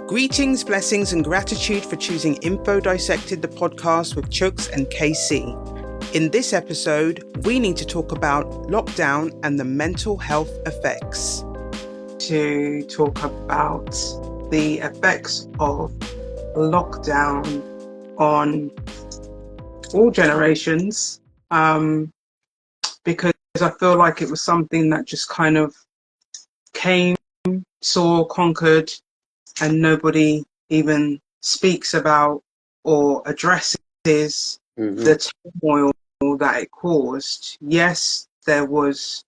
Greetings, blessings, and gratitude for choosing Info Dissected, the podcast with Chooks and KC. In this episode, we need to talk about lockdown and the mental health effects. To talk about the effects of lockdown on all generations, because I feel like it was something that just kind of came, saw, conquered, and nobody even speaks about or addresses the turmoil that it caused. Yes, there was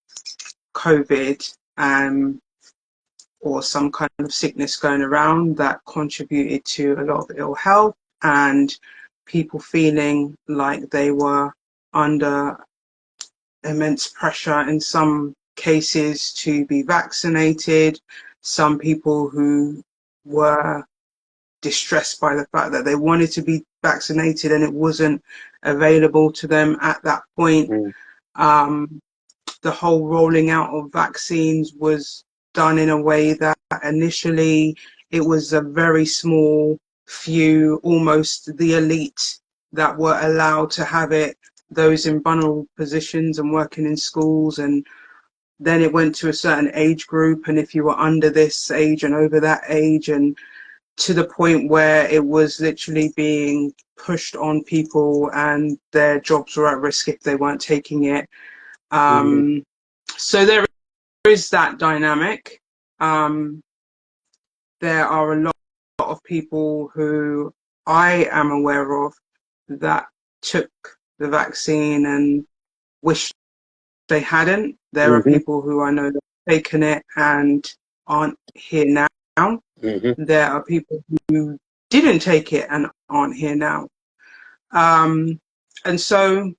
COVID or some kind of sickness going around that contributed to a lot of ill health and people feeling like they were under immense pressure in some cases to be vaccinated. Some people who were distressed by the fact that they wanted to be vaccinated and it wasn't available to them at that point. The whole rolling out of vaccines was done in a way that initially it was a very small few, almost the elite, that were allowed to have it, those in vulnerable positions and working in schools, and then it went to a certain age group, and if you were under this age and over that age, and to the point where it was literally being pushed on people and their jobs were at risk if they weren't taking it. So there is that dynamic. There are a lot of people who I am aware of that took the vaccine and wish they hadn't. There are people who I know that have taken it and aren't here now. There are people who didn't take it and aren't here now. And so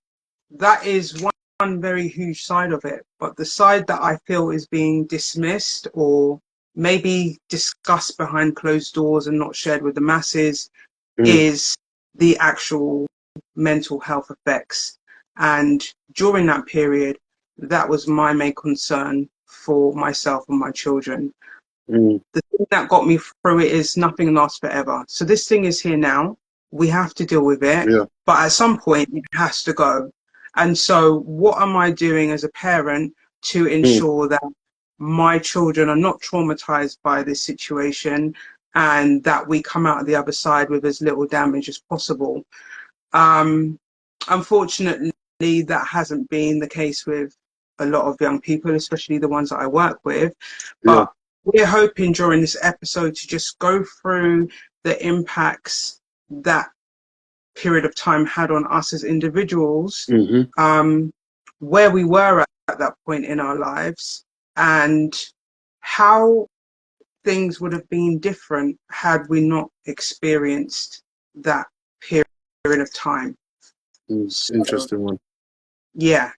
that is one very huge side of it. But the side that I feel is being dismissed or maybe discussed behind closed doors and not shared with the masses is the actual mental health effects. And during that period, that was my main concern for myself and my children. The thing that got me through it is nothing lasts forever. So this thing is here now. We have to deal with it. But at some point, it has to go. And so what am I doing as a parent to ensure that my children are not traumatized by this situation and that we come out of the other side with as little damage as possible? Unfortunately, that hasn't been the case with a lot of young people, especially the ones that I work with. But we're hoping during this episode to just go through the impacts that period of time had on us as individuals, where we were at that point in our lives, and how things would have been different had we not experienced that period of time. So, interesting one. Yeah.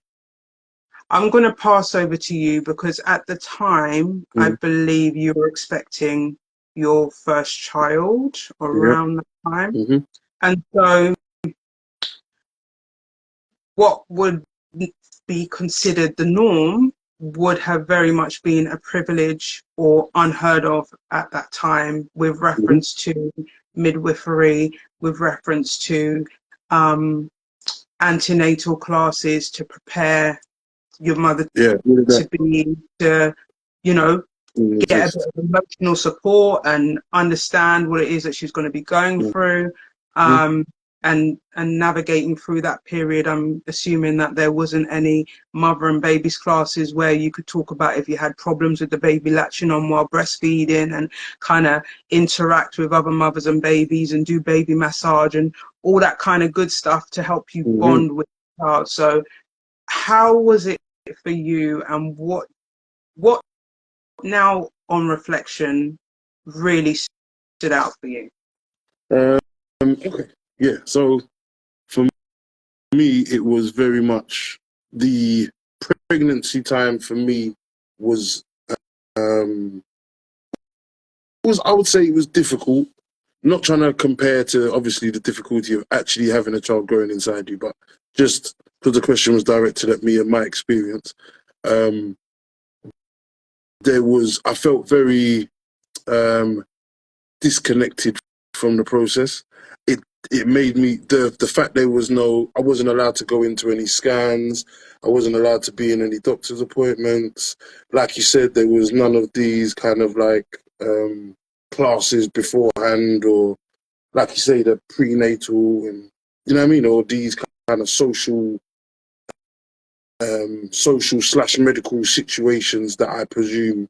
I'm going to pass over to you because at the time, I believe you were expecting your first child around that time. And so what would be considered the norm would have very much been a privilege or unheard of at that time, with reference to midwifery, with reference to antenatal classes to prepare your mother to be, you know, get a bit of emotional support and understand what it is that she's going to be going through, and navigating through that period. I'm assuming that there wasn't any mother and babies classes where you could talk about if you had problems with the baby latching on while breastfeeding and kind of interact with other mothers and babies and do baby massage and all that kind of good stuff to help you bond with the child. So how was it for you, and what now on reflection really stood out for you? So for me, it was very much the pregnancy time. For me was I would say it was difficult. Not trying to compare to obviously the difficulty of actually having a child growing inside you, but just because the question was directed at me and my experience, I felt very disconnected from the process. It made me the fact there was I wasn't allowed to go into any scans. I wasn't allowed to be in any doctor's appointments. Like you said, there was none of these kind of like classes beforehand, or like you say, the prenatal, and you know what I mean, or these kind of social / medical situations that I presume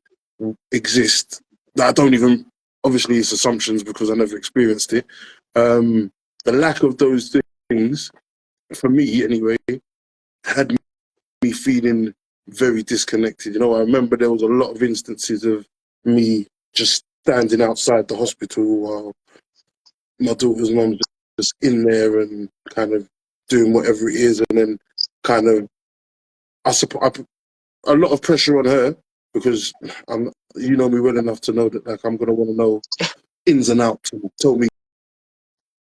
exist, that I don't even, obviously it's assumptions because I never experienced it. The lack of those things, for me anyway, had me feeling very disconnected. You know, I remember there was a lot of instances of me just standing outside the hospital while my daughter's mum just in there and kind of doing whatever it is, and then kind of I put a lot of pressure on her because you know me well enough to know that like I'm gonna want to know ins and outs, and tell me.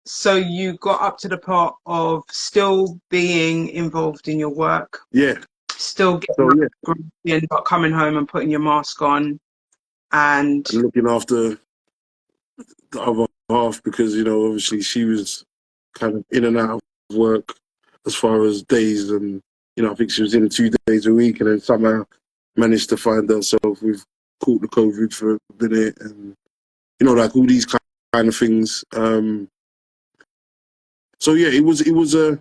So you got up to the part of still being involved in your work, Yeah. still getting So up, yeah, grumpy, but coming home and putting your mask on, and and looking after the other half because you know obviously she was kind of in and out of work as far as days, and you know I think she was in 2 days a week, and then somehow managed to find herself with caught the COVID for a minute, and you know like all these kind of things. So yeah, it was a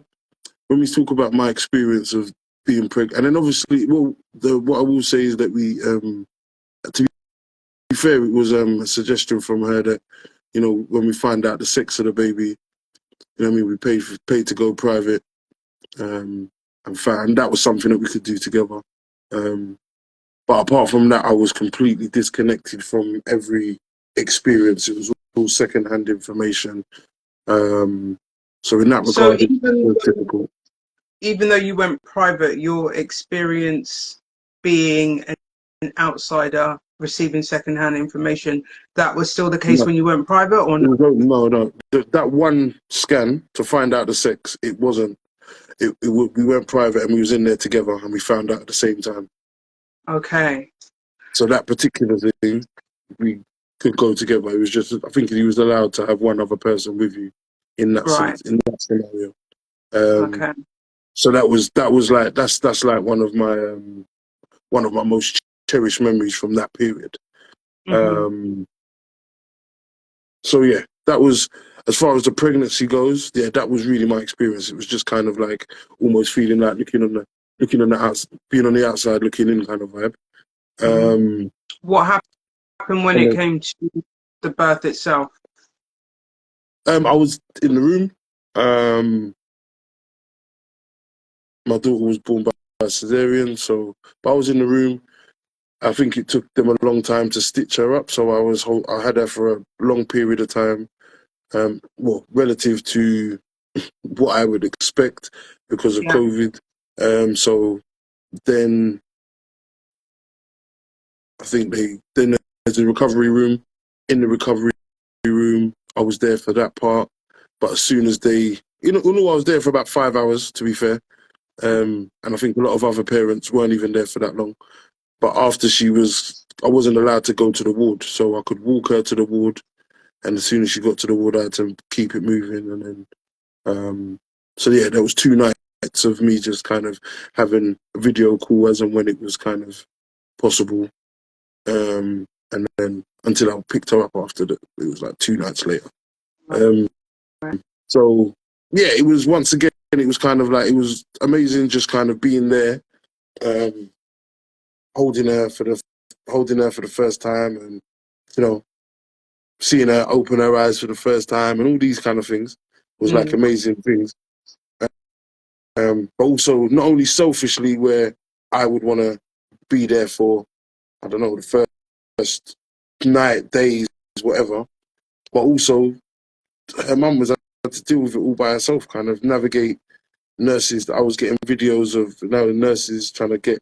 when we talk about my experience of being pregnant, and then obviously, well, what I will say is that to be fair, it was a suggestion from her that you know when we find out the sex of the baby, you know what I mean, we paid to go private, and that was something that we could do together. Um, but apart from that, I was completely disconnected from every experience. It was all secondhand information. So in that so regard, it was difficult. even though you went private, your experience being an outsider receiving secondhand information, that was still the case No, when you went private, or it no? was no. That one scan to find out the sex, it wasn't. We went private and we was in there together and we found out at the same time. Okay, So that particular thing, we could go together. It was just, I think he was allowed to have one other person with you in that right, sense, in that scenario. Um, okay. so that was like that's like one of my most cherished memories from that period. Hmm. Um, so yeah, that was as far as the pregnancy goes. Yeah, that was really my experience. It was just kind of like almost feeling like looking on the outside, being on the outside looking in kind of vibe. Hmm. Um, What happened when and it then, came to the birth itself? I was in the room. Um, my daughter was born by cesarean, so but I was in the room. I think it took them a long time to stitch her up, so I had her for a long period of time. Well, relative to what I would expect because of Yeah, COVID. So then I think then there's a recovery room. In the recovery room, I was there for that part. But as soon as I was there for about 5 hours, to be fair. And I think a lot of other parents weren't even there for that long. But after I wasn't allowed to go to the ward, so I could walk her to the ward. And as soon as she got to the ward, I had to keep it moving. And then, so yeah, there was 2 nights of me just kind of having a video call as and when it was kind of possible. And then until I picked her up after that, it was like 2 nights later. Um, so yeah, it was once again, it was kind of like, it was amazing just kind of being there, um, holding her for the first time, and you know, seeing her open her eyes for the first time, and all these kind of things was like mm, amazing things. But also not only selfishly where I would want to be there for, I don't know, the first night, days, whatever, but also her mum was had to deal with it all by herself, kind of navigate nurses. I was getting videos of nurses trying to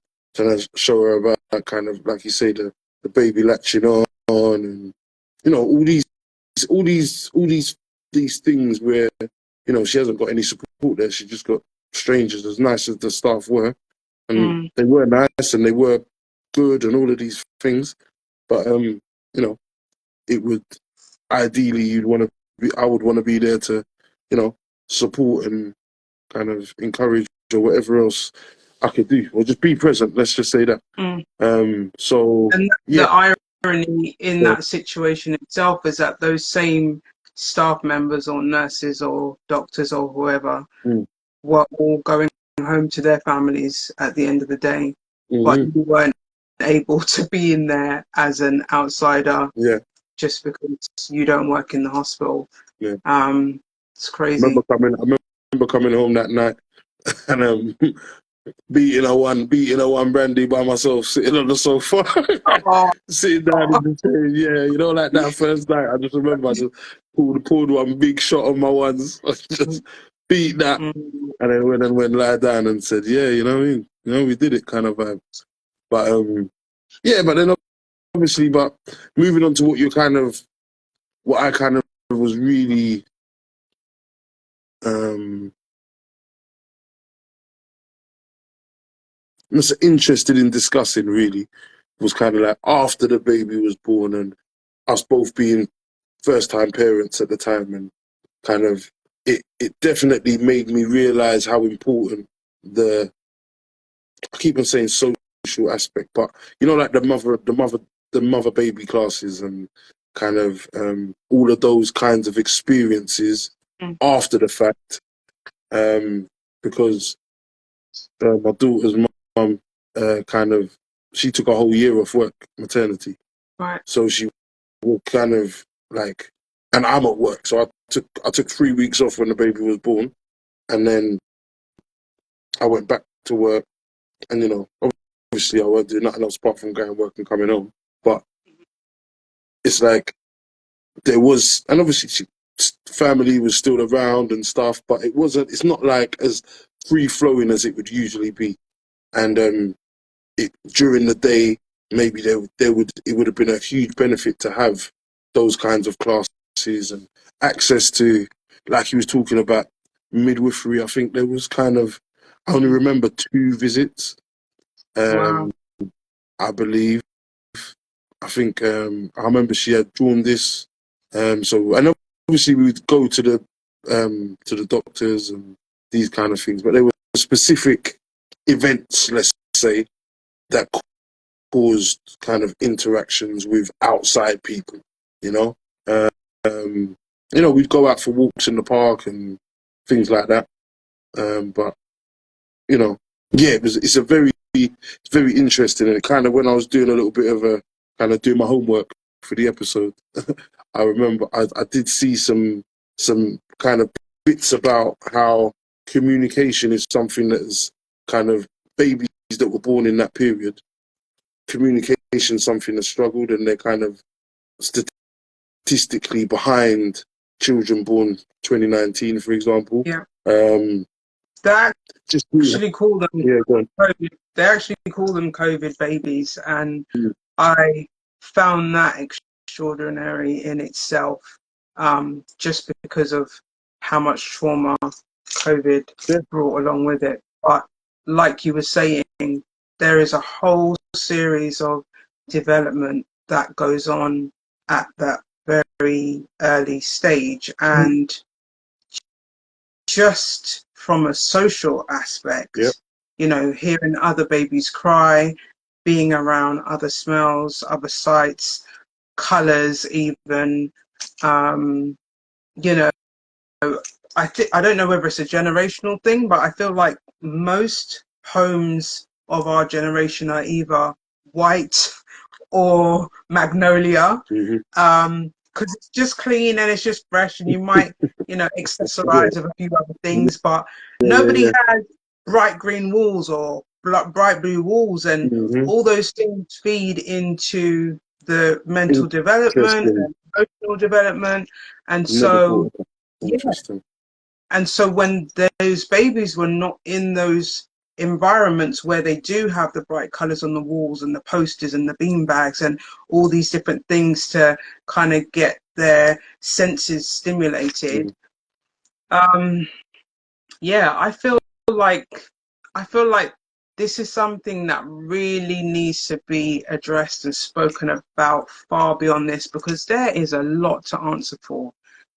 show her about kind of like you say the baby latching on, and you know all these things where you know she hasn't got any support there. She just got strangers. As nice as the staff were, and mm, they were nice and they were good and all of these things, but you know it would. ideally I would want to be there to, support and kind of encourage or whatever else I could do, or just be present. Let's just say that. Mm. So And yeah, the irony in that situation itself is that those same staff members or nurses or doctors or whoever mm, were all going home to their families at the end of the day, but mm-hmm, you weren't able to be in there as an outsider yeah, just because you don't work in the hospital. yeah. It's crazy. I remember coming home that night and beating a one brandy by myself, sitting on the sofa, Oh, sitting down in the chair. Yeah, like that first night. I just remember I just pulled one big shot on my ones, just beat that, mm, and then went lie down and said, "Yeah, you know what I mean? We did it," kind of vibe. But yeah, but then obviously, but moving on to what I kind of was really um was interested in discussing really was kind of like after the baby was born and us both being first time parents at the time, and kind of it definitely made me realize how important I keep on saying social aspect, but like the mother baby classes and kind of all of those kinds of experiences mm, after the fact, because my daughter's mum kind of she took a whole year off work, maternity, right. so she will kind of like, and I'm at work, so I took 3 weeks off when the baby was born, and then I went back to work, and obviously I won't do nothing else apart from going to work and coming home. But it's like there was, and obviously family was still around and stuff, but it wasn't. It's not like as free flowing as it would usually be, and during the day, maybe it would have been a huge benefit to have those kinds of classes and access to, like he was talking about, midwifery. I think there was I only Mm, remember 2 visits, wow. um, I believe. I think I remember she had jaundice, so and obviously we would go to the doctors and these kind of things, but there were specific events, let's say, that caused kind of interactions with outside people, you know. Um, we'd go out for walks in the park and things like that. But yeah, it's very interesting. And kind of when I was doing a little bit of a kind of doing my homework for the episode, I remember I did see some kind of bits about how communication is something that is kind of babies that were born in that period. Communication something that struggled, and they're kind of statistically behind children born 2019, for example. Yeah. Um, They just yeah, actually call them yeah, go on. COVID, they actually call them COVID babies, and Mm, I found that extraordinary in itself, just because of how much trauma COVID yeah, brought along with it. But like you were saying, there is a whole series of development that goes on at that very early stage, mm, and just from a social yeah, aspect, hearing other babies cry, being around other smells, other sights, colors, even, um, you know, I don't know whether it's a generational thing, but I feel like most homes of our generation are either white or magnolia, hmm because it's just clean and it's just fresh, and you might, yeah, accessorize with a few other yeah, things, but yeah, nobody yeah. has bright green walls or bright blue walls, and Mm-hmm. all those things feed into the mental development Interesting. and emotional development. And Never so, thought of that. yeah, Interesting. and so when those babies were not in those environments where they do have the bright colors on the walls and the posters and the bean bags and all these different things to kind of get their senses stimulated, Mm, um, yeah, like I feel like this is something that really needs to be addressed and spoken about far beyond this, because there is a lot to answer for.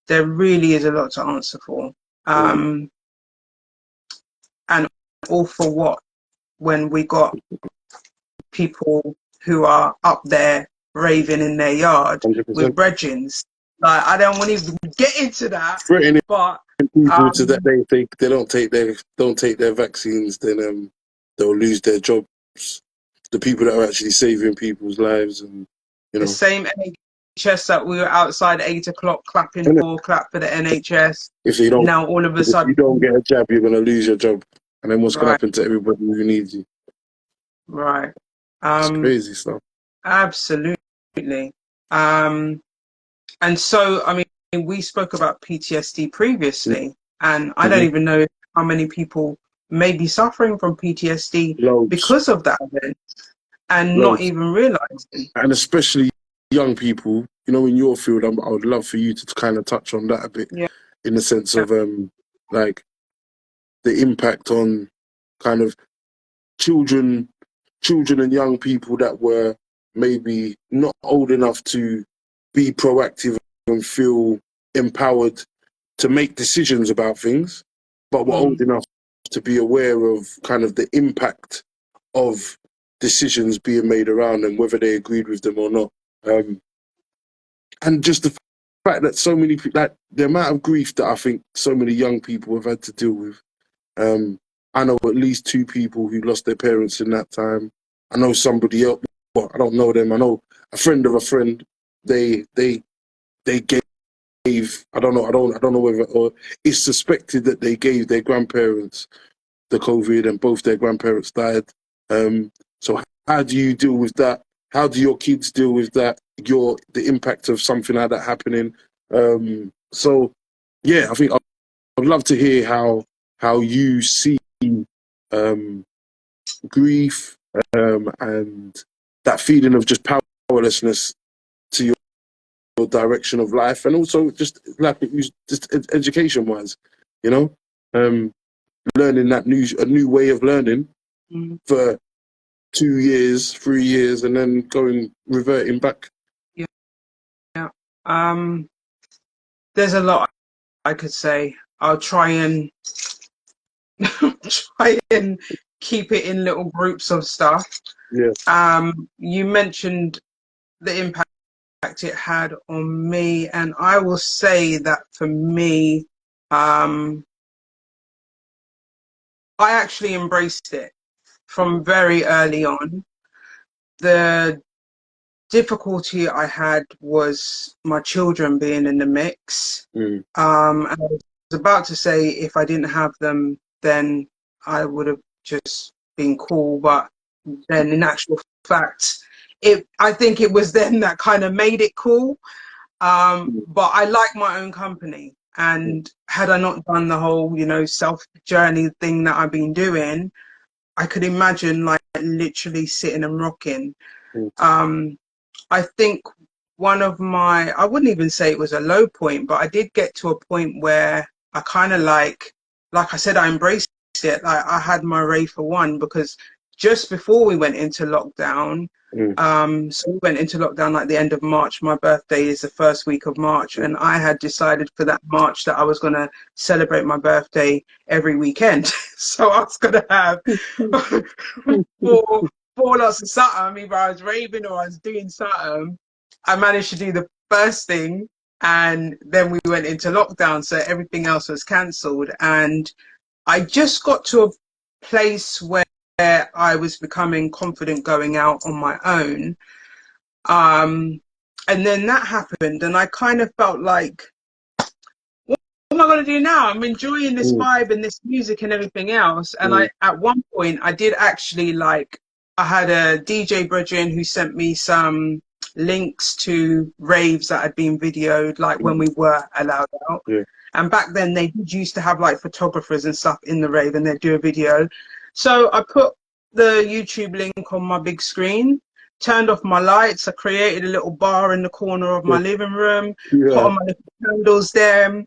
There really is a lot to answer for. And all for what? When we got people who are up there raving in their yard 100%. with brethrens. Like, I don't want to even get into that, Threatening but people to that they don't take their vaccines, then they'll lose their jobs. The people that are actually saving people's lives, and the same NHS that we were outside 8 o'clock clapping for, clap for the NHS. if you Now all of a sudden, don't get a jab, you're gonna lose your job, and then what's gonna right, happen to everybody who needs you? right, It's crazy stuff. absolutely. And so, I mean, we spoke about PTSD previously, and I don't even know how many people may be suffering from PTSD Loads, because of that event and not loads, even realizing. and especially young people. You know, in your field, I would love for you to kind of touch on that a bit, Yeah. in the sense of like the impact on kind of children and young people that were maybe not old enough to be proactive and feel empowered to make decisions about things, but were old enough to be aware of kind of the impact of decisions being made around them, whether they agreed with them or not. And just the fact that so many people, like the amount of grief that I think so many young people have had to deal with. I know at least 2 people who lost their parents in that time. I know somebody else. Well, I don't know them. I know a friend of a friend. They gave. I don't know whether, or it's suspected that they gave their grandparents the COVID, and both their grandparents died. So how do you deal with that? How do your kids deal with that? The impact of something like that happening. So yeah, I think I'd love to hear how you see grief and that feeling of just powerlessness to your direction of life, and also just like just education wise, you know, learning a new way of learning for 2 years, 3 years, and then reverting back. Yeah. There's a lot I could say. I'll try and keep it in little groups of stuff. Yeah. You mentioned the impact it had on me, and I will say that for me, I actually embraced it from very early on. The difficulty I had was my children being in the mix. And I was about to say, if I didn't have them, then I would have just been cool. But then in actual fact, I think it was them that kind of made it cool. But I like my own company. And had I not done the whole, self journey thing that I've been doing, I could imagine like literally sitting and rocking. I think I wouldn't even say it was a low point, but I did get to a point where I kind of like I said, I embraced it. Like, I had my Ray for one, because just before we went into lockdown, so we went into lockdown like the end of March. My birthday is the first week of March, and I had decided for that March that I was going to celebrate my birthday every weekend. So I was going to have four lots of something. Either I was raving or I was doing something. I managed to do the first thing, and then we went into lockdown, so everything else was cancelled. And I just got to a place where I was becoming confident going out on my own. And then that happened, and I kind of felt like, what am I going to do now? I'm enjoying this vibe and this music and everything else. And at one point, I did actually I had a DJ brethren who sent me some links to raves that had been videoed, like when we were allowed out. Yeah. And back then they used to have like photographers and stuff in the rave, and they'd do a video. So I put the YouTube link on my big screen, turned off my lights. I created a little bar in the corner of my living room, put on my little candles there,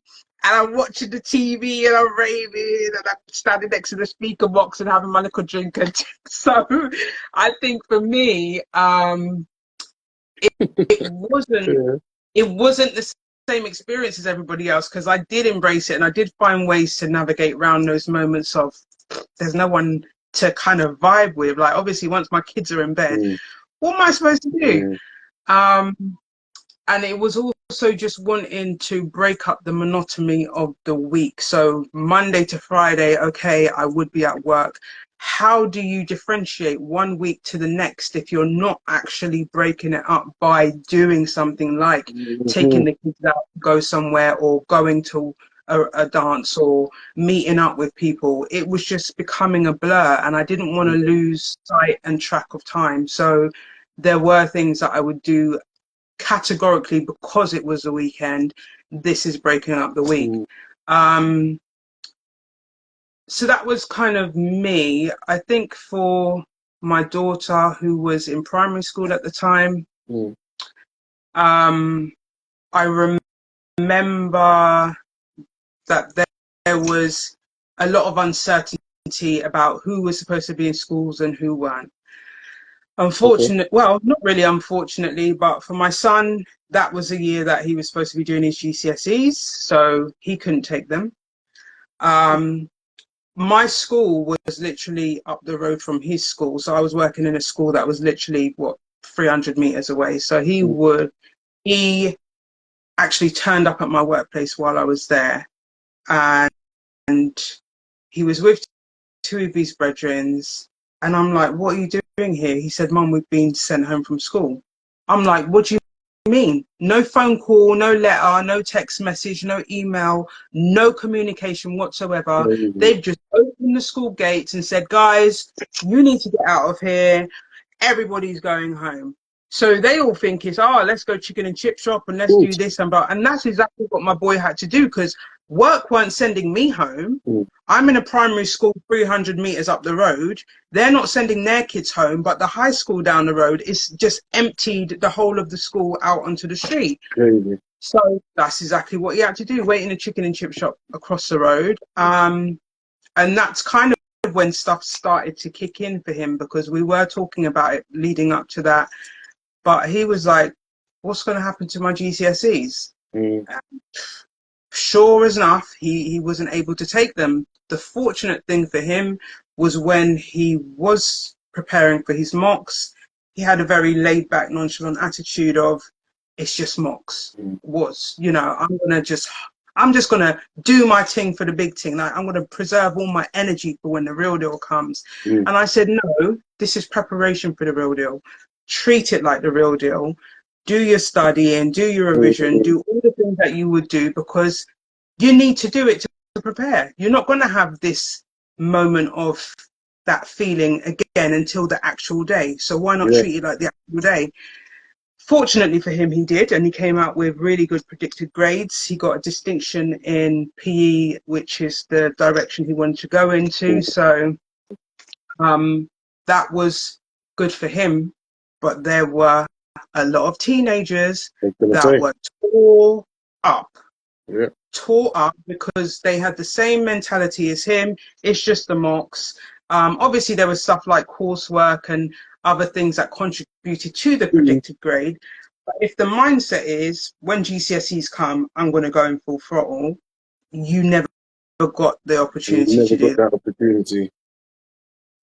I'm watching the TV and I'm raving and I'm standing next to the speaker box and having my little drink. And so I think for me, it wasn't Yeah. it wasn't the same experience as everybody else because I did embrace it and I did find ways to navigate around those moments of there's no one to kind of vibe with. Like obviously once my kids are in bed, Mm, what am I supposed to do? mm, Um, and it was also just wanting to break up the monotony of the week. So Monday to Friday, okay, I would be at work. How do you differentiate one week to the next if you're not actually breaking it up by doing something like taking mhm, the kids out to go somewhere or going to a dance or meeting up with people? It was just becoming a blur and I didn't want to lose sight and track of time. So there were things that I would do categorically because it was the weekend. This is breaking up the week. mm, Um, so that was kind of me. I think for my daughter, who was in primary school at the time, mm, um, I remember that there was a lot of uncertainty about who was supposed to be in schools and who weren't. okay. Well, not really unfortunately, but for my son, that was a year that he was supposed to be doing his GCSEs, so he couldn't take them. Um, my school was literally up the road from his school, so I was working in a school that was literally 300 meters away. So Mm, he actually turned up at my workplace while I was there, and he was with two of his brethren, and I'm like, "What are you doing here?" He said, "Mum, we've been sent home from school." I'm like, "What do you mean? No phone call, no letter, no text message, no email, no communication whatsoever. crazy. They've just opened the school gates and said, guys, you need to get out of here. Everybody's going home." So they all think it's, oh, let's go chicken and chip shop and let's do Good. this and that's exactly what my boy had to do because work weren't sending me home. Mm, I'm in a primary school 300 meters up the road. They're not sending their kids home, but the high school down the road is just emptied the whole of the school out onto the street. crazy. So that's exactly what he had to do, wait in a chicken and chip shop across the road. And that's kind of when stuff started to kick in for him because we were talking about it leading up to that. But he was like, what's going to happen to my GCSEs? Mm, Sure as enough, he wasn't able to take them. The fortunate thing for him was when he was preparing for his mocks, he had a very laid back, nonchalant attitude of, it's just mocks. mm, I'm just gonna do my thing for the big thing. Like, I'm gonna preserve all my energy for when the real deal comes. mm, And I said, no, this is preparation for the real deal. Treat it like the real deal. Do your studying, do your revision, mm, do all the things that you would do because you need to do it to prepare. You're not going to have this moment of that feeling again until the actual day. So why not yeah. treat it like the actual day? Fortunately for him, he did, and he came out with really good predicted grades. He got a distinction in PE, which is the direction he wanted to go into. Mm, So that was good for him. But there were a lot of teenagers I was gonna that say. were tore up Yeah. tore up because they had the same mentality as him. It's just the mocks. Obviously, there was stuff like coursework and other things that contributed to the Mm, predicted grade. But if the mindset is when GCSEs come, I'm going to go in full throttle, you never got the you opportunity never to got do. that opportunity.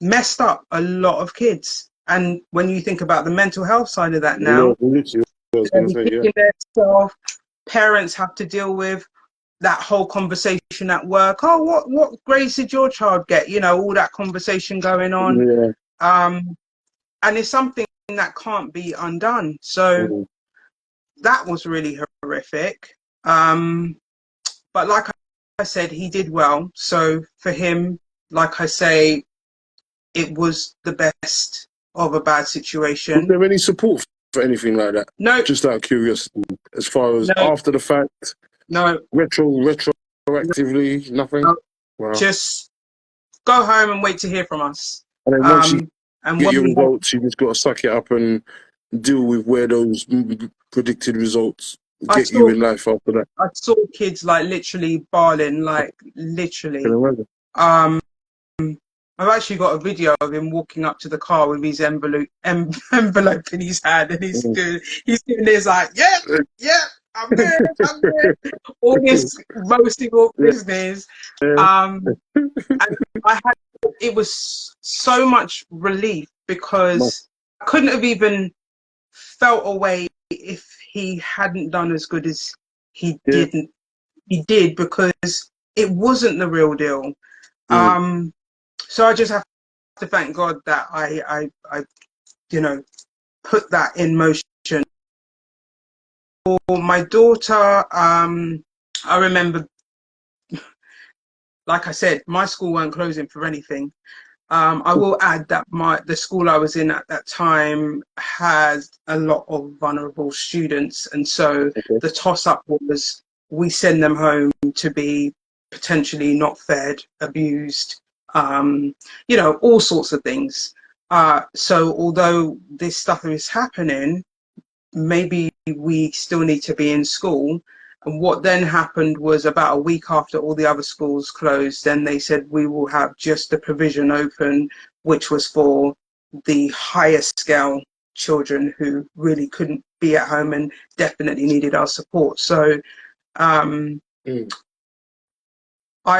Messed up a lot of kids. And when you think about the mental health side of that Yeah, now, literally. I was they'll gonna be say, yeah. kicking themselves. Parents have to deal with that whole conversation at work. Oh, what grades did your child get? You know, all that conversation going on. Yeah. Um, and it's something that can't be undone. So Mm, that was really horrific. Um, but like I said, he did well. So for him, like I say, it was the best of a bad was situation. there any support for anything like that? No, Just out of curiosity, as far as no, after the fact, no, retroactively, nothing. no. Wow. Just go home and wait to hear from us. And then once you Um, and get when your we had, results, you just got to suck it up and deal with where those predicted results I get you saw in life after that. I saw kids like literally bawling, like Can literally. you imagine? Um, I've actually got a video of him walking up to the car with his envelope in his hand, and he's doing this like, yeah, yeah, I'm good, all this boasting all Yeah. business. Um, and I had it was so much relief because I couldn't have even felt a way if he hadn't done as good as he Yeah. didn't he did because it wasn't the real deal. Mm. So I just have to thank God that I you know, put that in motion. For my daughter, I remember, like I said, my school weren't closing for anything. I will add that the school I was in at that time has a lot of vulnerable students, and so Okay. the toss-up was we send them home to be potentially not fed, abused, all sorts of things. So although this stuff is happening, maybe we still need to be in school. And what then happened was about a week after all the other schools closed, then they said we will have just the provision open, which was for the higher scale children who really couldn't be at home and definitely needed our support. So um, Mm. I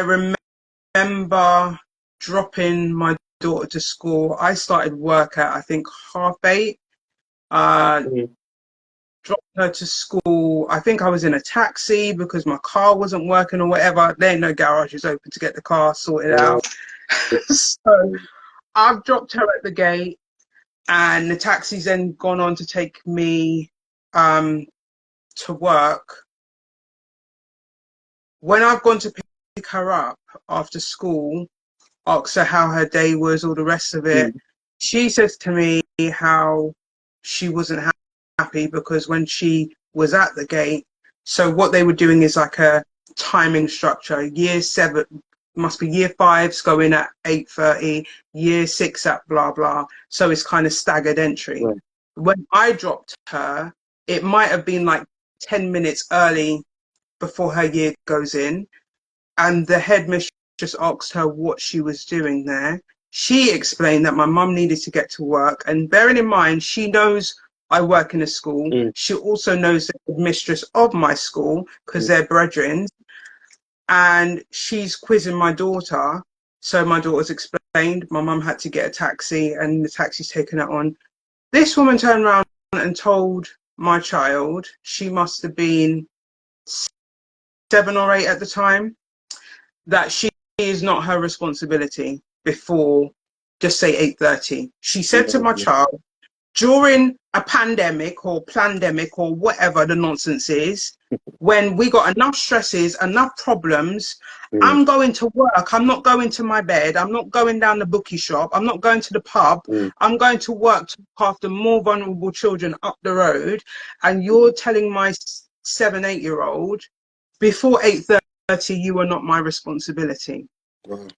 remember dropping my daughter to school. I started work at, I think, 8:30. Uh, Mm. Dropped her to school. I think I was in a taxi because my car wasn't working or whatever. There ain't no garages open to get the car sorted Oh, out. So I've dropped her at the gate, and the taxi's then gone on to take me to work. When I've gone to pick her up after school, asked her how her day was, all the rest of it, mm. she says to me how she wasn't happy because when she was at the gate, so what they were doing is like a timing structure. Year 7 must be year 5's going at 8:30, year 6 at blah blah. So it's kind of staggered entry. Right. When I dropped her, it might have been like 10 minutes early before her year goes in, and the headmistress asked her what she was doing there. She explained that my mum needed to get to work, and bearing in mind, she knows I work in a school. Mm. She also knows the mistress of my school because Mm. they're brethren, and she's quizzing my daughter. So my daughter's explained my mum had to get a taxi, and the taxi's taken her on. This woman turned around and told my child, she must have been 7 or 8 at the time, that she is not her responsibility before, just say 8:30. She said to my Mm. child, during a pandemic or plandemic or whatever the nonsense is, when we got enough stresses, enough problems, Mm. I'm going to work. I'm not going to my bed. I'm not going down the bookie shop. I'm not going to the pub. Mm. I'm going to work to look after more vulnerable children up the road. And you're telling my 7, 8 year old before 8:30, you are not my responsibility. Wow.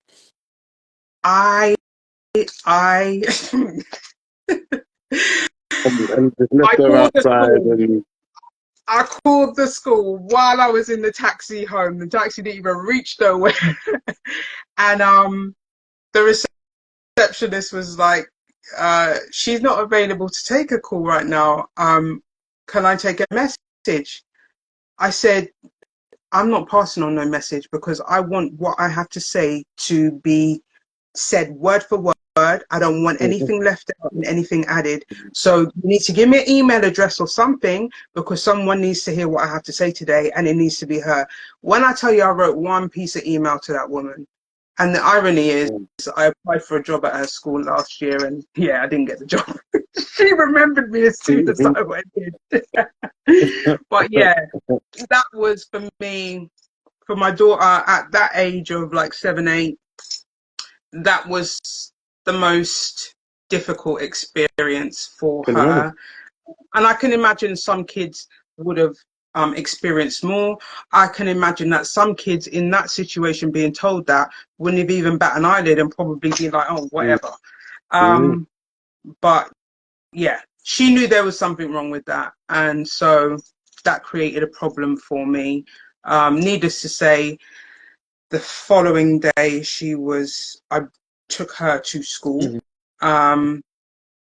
I I And just left I her called the outside school. and I called the school while I was in the taxi home. The taxi didn't even reach nowhere. And the receptionist was like, she's not available to take a call right now. Can I take a message? I said, I'm not passing on no message because I want what I have to say to be said word for word. I don't want mm. anything left out and anything added. So you need to give me an email address or something because someone needs to hear what I have to say today and it needs to be her. When I tell you I wrote one piece of email to that woman, and the irony is Mm. I applied for a job at her school last year and yeah, I didn't get the job. She remembered me as soon as I went in. But yeah, that was for me, for my daughter at that age of like 7, 8, that was the most difficult experience for Can imagine. her. And I can imagine some kids would have experienced more. I can imagine that some kids in that situation being told that wouldn't have even bat an eyelid and probably be like, oh, Mm. whatever. Mm. But yeah, she knew there was something wrong with that. And so that created a problem for me. Needless to say, the following day I took her to school, Mhm.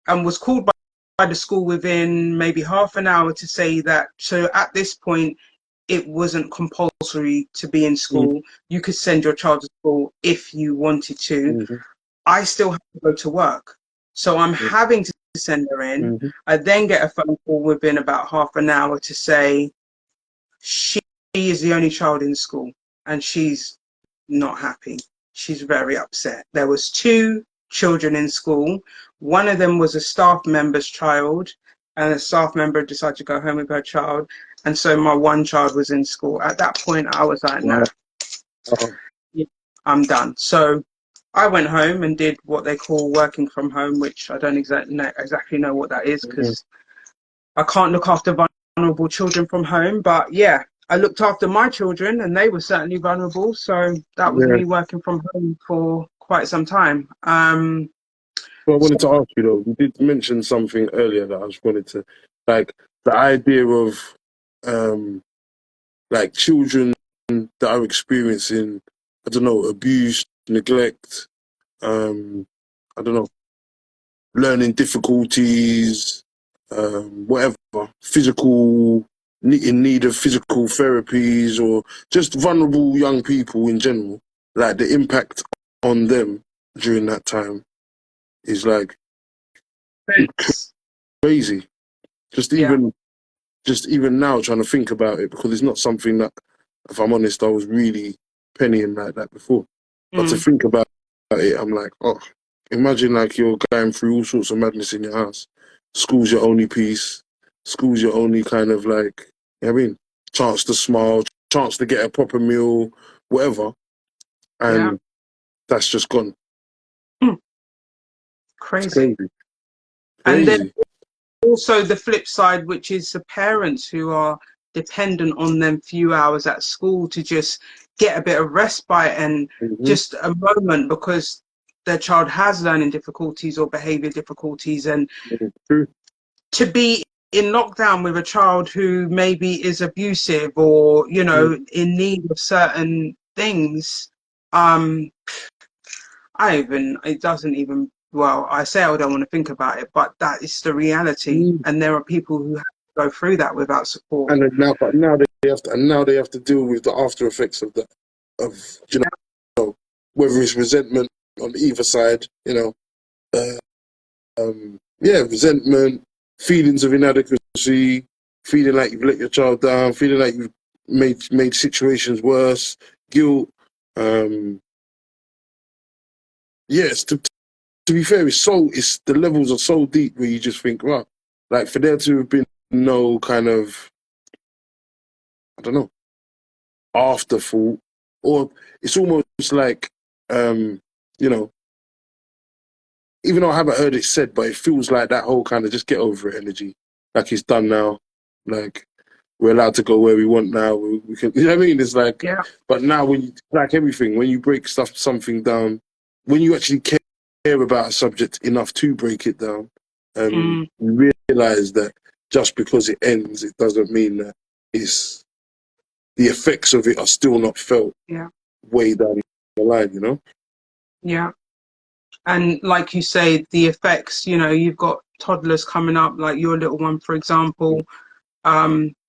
and was called by the school within maybe half an hour to say that, so at this point, it wasn't compulsory to be in school. You could send your child to school if you wanted to. Mhm. I still have to go to work. So I'm having to send her in. Mhm. I then get a phone call within about half an hour to say she is the only child in school and she's not happy. She's very upset. There was two children in school. One of them was a staff member's child, and a staff member decided to go home with her child. And so my one child was in school. At that point, I was like, nah, Wow. Wow. I'm done. So I went home and did what they call working from home, which I don't exactly know what that is, Mhm. because I can't look after vulnerable children from home. But yeah, I looked after my children and they were certainly vulnerable. So that was Yeah. me working from home for quite some time. Well, I So, wanted to ask you though. You did mention something earlier that I just wanted to, like, the idea of, um, like children that are experiencing, I don't know, abuse, neglect, um, I don't know, learning difficulties, whatever, physical, in need of physical therapies, or just vulnerable young people in general, like the impact on them during that time is like crazy. Just yeah. even, just even now trying to think about it, because it's not something that, if I'm honest, I was really pennying like that before. But to Mm, think about it, I'm like, oh, imagine like you're going through all sorts of madness in your house. School's your only peace. School's your only kind of like, you know what I mean, chance to smile, chance to get a proper meal, whatever. yeah. And that's just gone. Mm, It's crazy. crazy. And then Crazy. also the flip side, which is the parents who are dependent on them few hours at school to just get a bit of respite and Mm-hmm. just a moment because their child has learning difficulties or behavior difficulties, and True. to be in lockdown with a child who maybe is abusive or in need of certain things. um it doesn't even, well, I say I don't want to think about it, but that is the reality. Mm-hmm. And there are people who have to go through that without support. And then now, but now they have to, and now they have to deal with the after effects of that, of you Yeah. know, whether it's resentment on either side, uh, yeah, resentment, feelings of inadequacy, feeling like you've let your child down, feeling like you've made situations worse, guilt. Um, yes, to be fair, it's the levels are so deep where you just think, wow, like for there to have been no kind of, I don't know, afterthought, or it's almost like, um, you know, even though I haven't heard it said, but it feels like that whole kind of just get over it energy, like it's done now, like we're allowed to go where we want now. We can, you know what I mean? It's like, Yeah. but now when you, like everything, when you break something down, when you actually care about a subject enough to break it down, Mm, you realize that just because it ends, it doesn't mean that it's the effects of it are still not felt yeah. way down the line, you know? Yeah. And like you say, the effects, you've got toddlers coming up, like your little one, for example.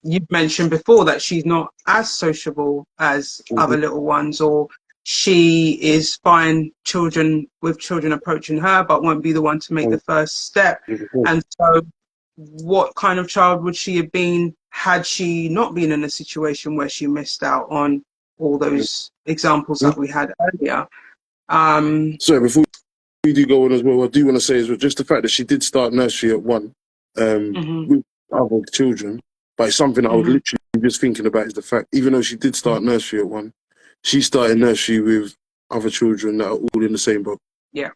You've mentioned before that she's not as sociable as Mm-hmm. other little ones, or she is fine children approaching her, but won't be the one to make the first step. Mm-hmm. And so, what kind of child would she have been had she not been in a situation where she missed out on all those examples that we had earlier? Um, So before we do go on as well, what I do want to say is just the fact that she did start nursery at one, mhm, with other children, but it's something I was mhm, literally just thinking about is the fact, even though she did start nursery at one, she started nursery with other children that are all in the same boat. yeah.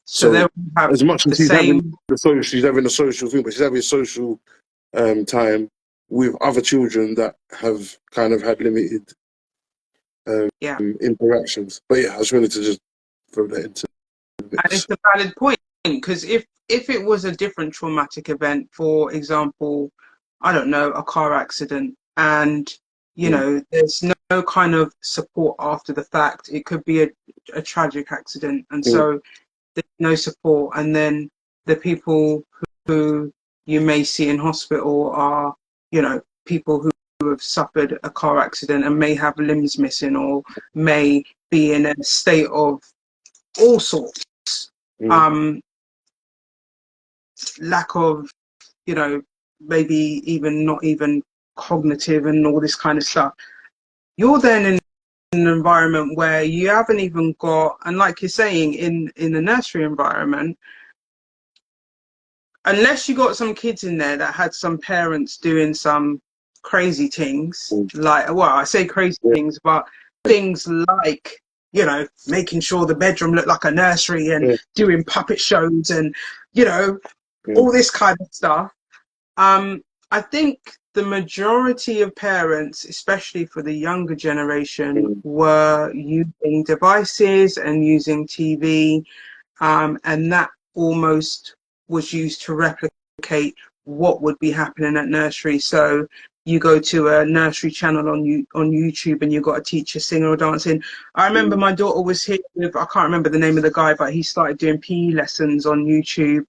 So they So will have as much the as same. she's having a social thing, but she's having a social time with other children that have kind of had limited um, Yeah. interactions. But yeah, I just wanted to just throw that into the And it's mix. a valid point, because if it was a different traumatic event, for example, I don't know, a car accident, and you Mm. know, there's no kind of support after the fact. It could be a tragic accident, and Mm. so there's no support. And then the people who you may see in hospital are, you know, people who have suffered a car accident and may have limbs missing or may be in a state of all sorts. Mm. Um, lack of, you know, maybe even not even cognitive and all this kind of stuff. You're then in an environment where you haven't even got, and like you're saying, in the nursery environment, unless you got some kids in there that had some parents doing some crazy things, Mm. like, well, I say crazy Yeah. things, but things like, you know, making sure the bedroom looked like a nursery and Yeah. doing puppet shows and, you know, Mm. all this kind of stuff. I think the majority of parents, especially for the younger generation, Mm. were using devices and using TV, and that almost was used to replicate what would be happening at nursery. So you go to a nursery channel on YouTube and you've got a teacher singing or dancing. I remember Mm. my daughter was here with, I can't remember the name of the guy, but he started doing PE lessons on YouTube.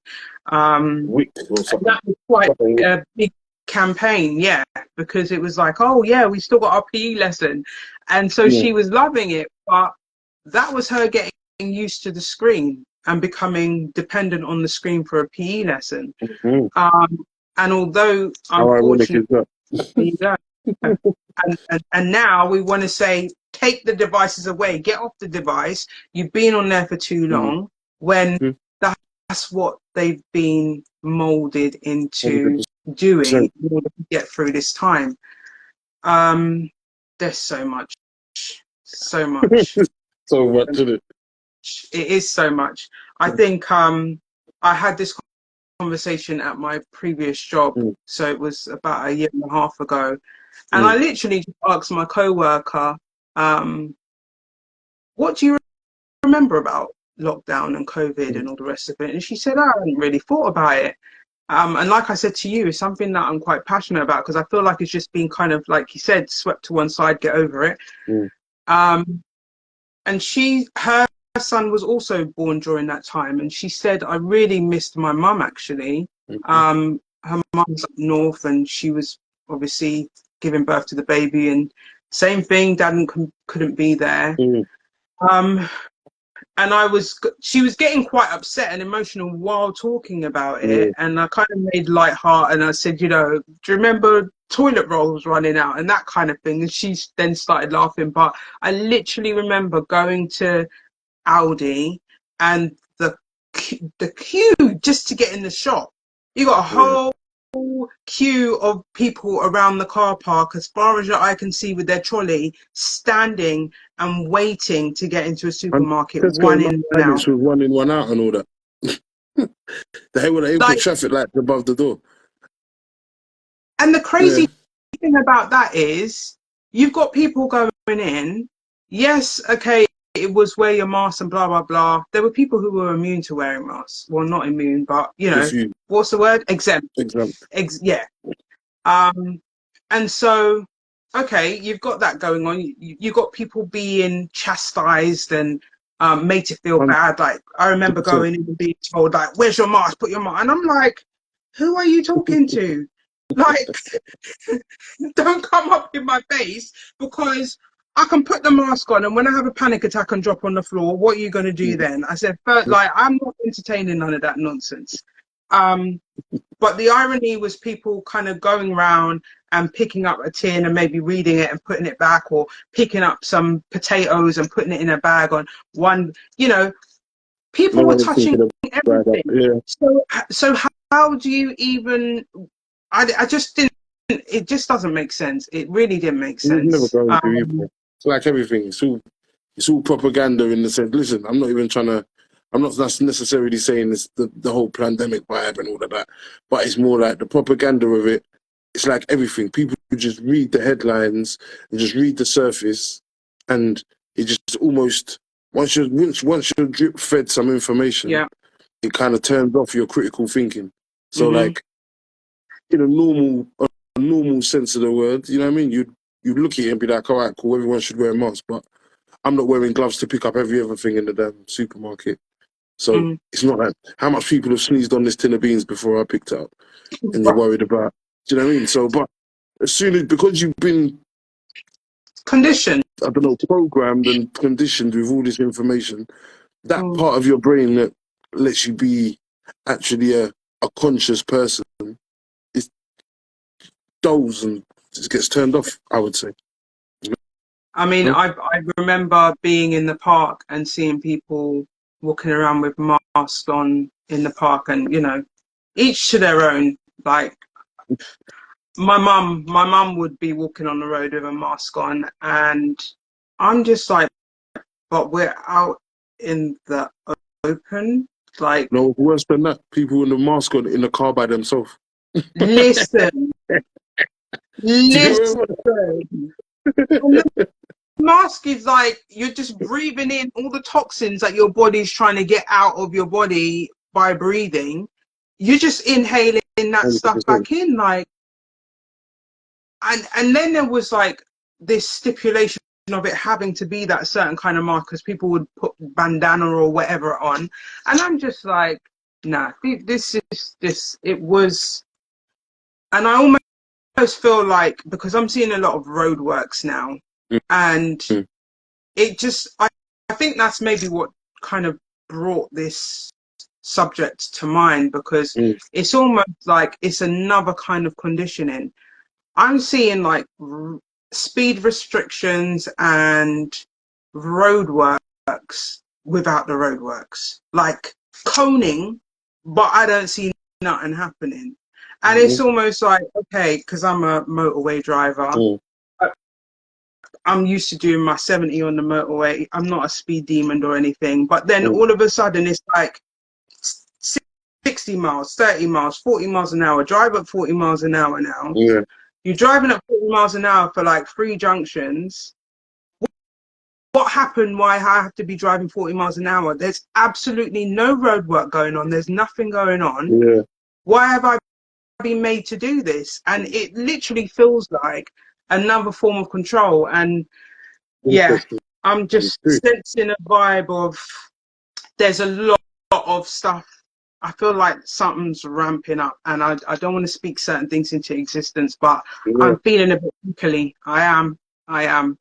Wick or And something. that was quite Something Wick. a big campaign, yeah, because it was like, oh yeah, we still got our PE lesson. And so Yeah. she was loving it, but that was her getting used to the screen and becoming dependent on the screen for a PE lesson. Mm. Um, and although, How ironic unfortunately, is that? there you go. And now we want to say, take the devices away, get off the device. You've been on there for too Mm. long, when Mm. that's what they've been molded into 100%. doing in order to get through this time. Um, there's so much. So much in it. It is so much. I think I had this conversation at my previous job, Mm. so it was about a year and a half ago, and I Mm. literally just asked my coworker, um, "What do you remember about lockdown and COVID Mm. and all the rest of it?" And she said, "I hadn't really thought about it." And like I said to you, it's something that I'm quite passionate about because I feel like it's just been kind of, like you said, swept to one side, get over it. Mm. Um, and her son was also born during that time, and she said, I really missed my mum actually. Mm. Her mum's up north, and she was obviously giving birth to the baby, and same thing, dad couldn't be there. Mm. Um, and she was getting quite upset and emotional while talking about it, Mm. and I kind of made light heart, and I said, you know, do you remember toilet rolls running out and that kind of thing? And she then started laughing, but I literally remember going to Aldi and the queue just to get in the shop. You got a Yeah. whole queue of people around the car park, as far as your eye can see, with their trolley, standing and waiting to get into a And supermarket, one Tesco in, one Magnets out. was 1 in, 1 out and all that. They put Like, traffic lights above the door. and the Yeah. crazy thing about that is, you've got people going in. Yes, okay, it was wear your mask and blah blah blah. There were people who were immune to wearing masks. Well, not immune, but you know, If you what's the word? Exempt. exam. Yeah. Um, and so, okay, you've got that going on. You've got people being chastised and made to feel bad. Like, I remember 100%. going in and being told, like, "Where's your mask? Put your mask." And I'm like, "Who are you talking to? Like, don't come up in my face, because I can put the mask on, and when I have a panic attack and drop on the floor, what are you going to do then?" I said, "But like, I'm not entertaining none of that nonsense." Um, but the irony was people kind of going around and picking up a tin and maybe reading it and putting it back, or picking up some potatoes and putting it in a bag on one, you know, people No were one was touching thinking of that. everything. Yeah. So how do you even, I just didn't, it just doesn't make sense. It really didn't make It was never sense. going to either. It's like everything. It's all propaganda in the sense. Listen, I'm not even trying to. I'm not necessarily saying it's the whole pandemic vibe and all of that, but it's more like the propaganda of it. It's like everything. People just read the headlines and just read the surface, and it just almost once you're drip fed some information, Yeah. it kind of turns off your critical thinking. So Hmm. like in a normal normal sense of the word, you know what I mean? You'd look at it and be like, all right, cool, everyone should wear a mask, but I'm not wearing gloves to pick up every other thing in the damn supermarket. So Mm. it's not like how much people have sneezed on this tin of beans before I picked it up, and you're worried about. Do you know what I mean? So, but as soon as because you've been, Condition. I don't know, programmed and conditioned with all this information, that Mm. part of your brain that lets you be actually a conscious person is dulls and just gets turned off, I would say. I mean, Hmm? I remember being in the park and seeing people walking around with masks on in the park, and each to their own. Like my mum would be walking on the road with a mask on, and I'm just like, but we're out in the open. Like, No, worse than that, people with a mask on in the car by themselves. listen, Do you listen. remember? And the mask is like you're just breathing in all the toxins that your body's trying to get out of your body by breathing. You're just inhaling that stuff 100%. back in, like, and then there was like this stipulation of it having to be that certain kind of mask because people would put bandana or whatever on, and I'm just like, nah, this it was, and I almost feel like because I'm seeing a lot of roadworks now, and Mm, it just I think that's maybe what kind of brought this subject to mind, because mm, it's almost like it's another kind of conditioning. I'm seeing like speed restrictions and roadworks without the roadworks, like coning, but I don't see nothing happening. And it's mm, almost like, okay, because I'm a motorway driver, mm, I'm used to doing my 70 on the motorway. I'm not a speed demon or anything. But then mm. all of a sudden, it's like 60 miles, 30 miles, 40 miles an hour. Drive at 40 miles an hour now. Yeah, You're driving at 40 miles an hour for like 3 junctions. What happened? Why I have to be driving 40 miles an hour? There's absolutely no road work going on. There's nothing going on. yeah. Why have I been made to do this? And it literally feels like another form of control. And yeah, Interesting. I'm It's just true. sensing a vibe of there's a lot of stuff. I feel like something's ramping up, and I don't want to speak certain things into existence, but Yeah. I'm feeling a bit prickly. I am. Um,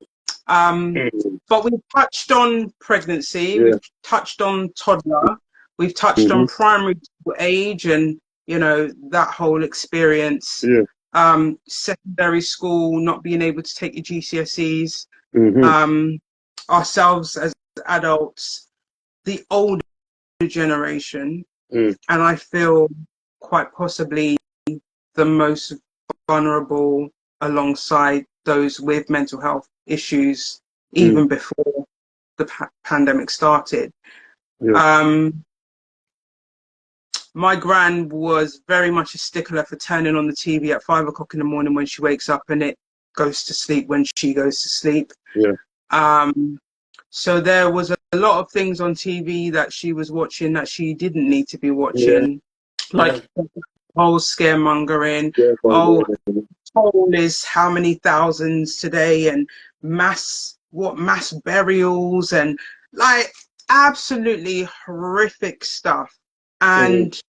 Mm, but we've touched on pregnancy, yeah. we've touched on toddler, we've touched Hmm. on primary school age, and that whole experience. Yeah. Secondary school, not being able to take your GCSEs, Hmm. um, ourselves as adults, the older generation, Mm, and I feel quite possibly the most vulnerable alongside those with mental health issues mm, even before the pandemic started. yeah. Um, my gran was very much a stickler for turning on the TV at 5 o'clock in the morning when she wakes up, and it goes to sleep when she goes to sleep. Yeah. Um, so there was a lot of things on TV that she was watching that she didn't need to be Yeah. watching, Yeah. like whole scaremongering. Yeah. Oh, toll is how many thousands today, and mass burials, and like absolutely horrific stuff. Mm, And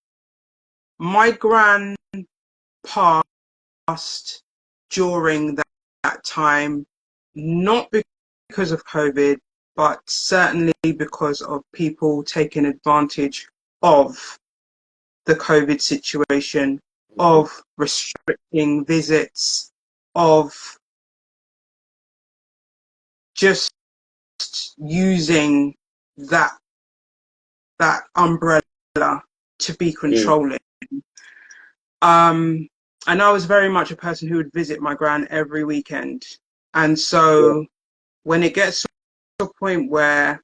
my gran passed during that time, not because of COVID, but certainly because of people taking advantage of the COVID situation, mhm, of restricting visits, of just using that umbrella to be mm, controlling. Um, and I was very much a person who would visit my gran every weekend. And yeah. so when it gets to a point where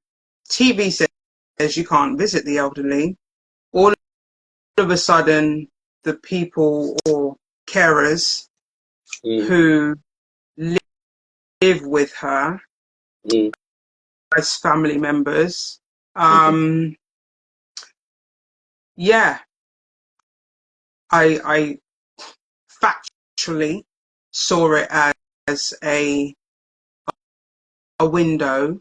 TV says you can't visit the elderly, all of a sudden the people or carers Mm, who live with her mm, as family members, mhm, um, yeah, I factually saw it as a window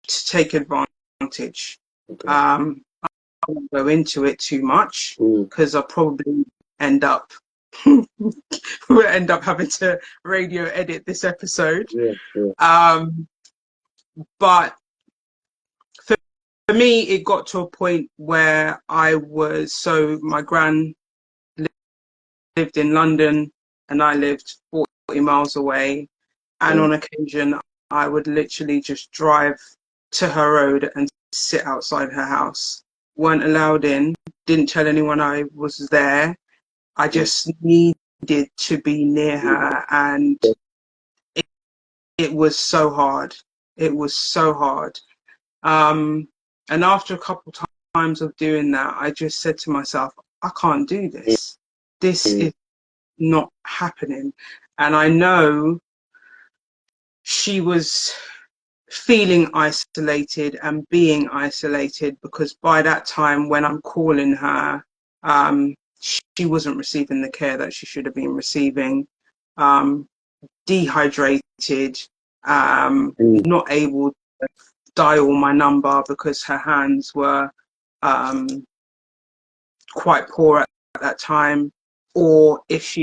to take advantage. Okay. I won't go into it too much because I'll probably end up we'll end up having to radio edit this episode. Yeah. But for me, it got to a point where my gran lived in London and I lived 40 miles away. And on occasion, I would literally just drive to her road and sit outside her house. Weren't allowed in, didn't tell anyone I was there. I just needed to be near her, and it was so hard. It was so hard. And after a couple times of doing that, I just said to myself, I can't do this. This is not happening. And I know she was feeling isolated and being isolated, because by that time when I'm calling her, she wasn't receiving the care that she should have been receiving, dehydrated, not able to dial my number because her hands were quite poor at that time, or if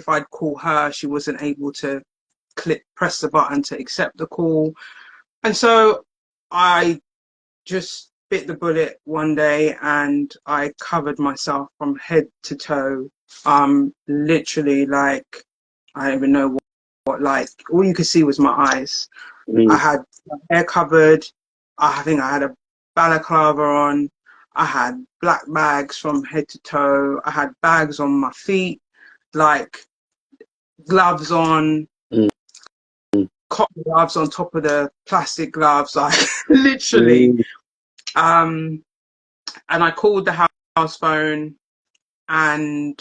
I'd call her, she wasn't able to press the button to accept the call. And so I just bit the bullet one day and I covered myself from head to toe. Literally, like, I don't even know what like, all you could see was my eyes. I had my hair covered. I think I had a balaclava on. I had black bags from head to toe. I had bags on my feet, like gloves on, cotton gloves on top of the plastic gloves, like literally. And I called the house phone and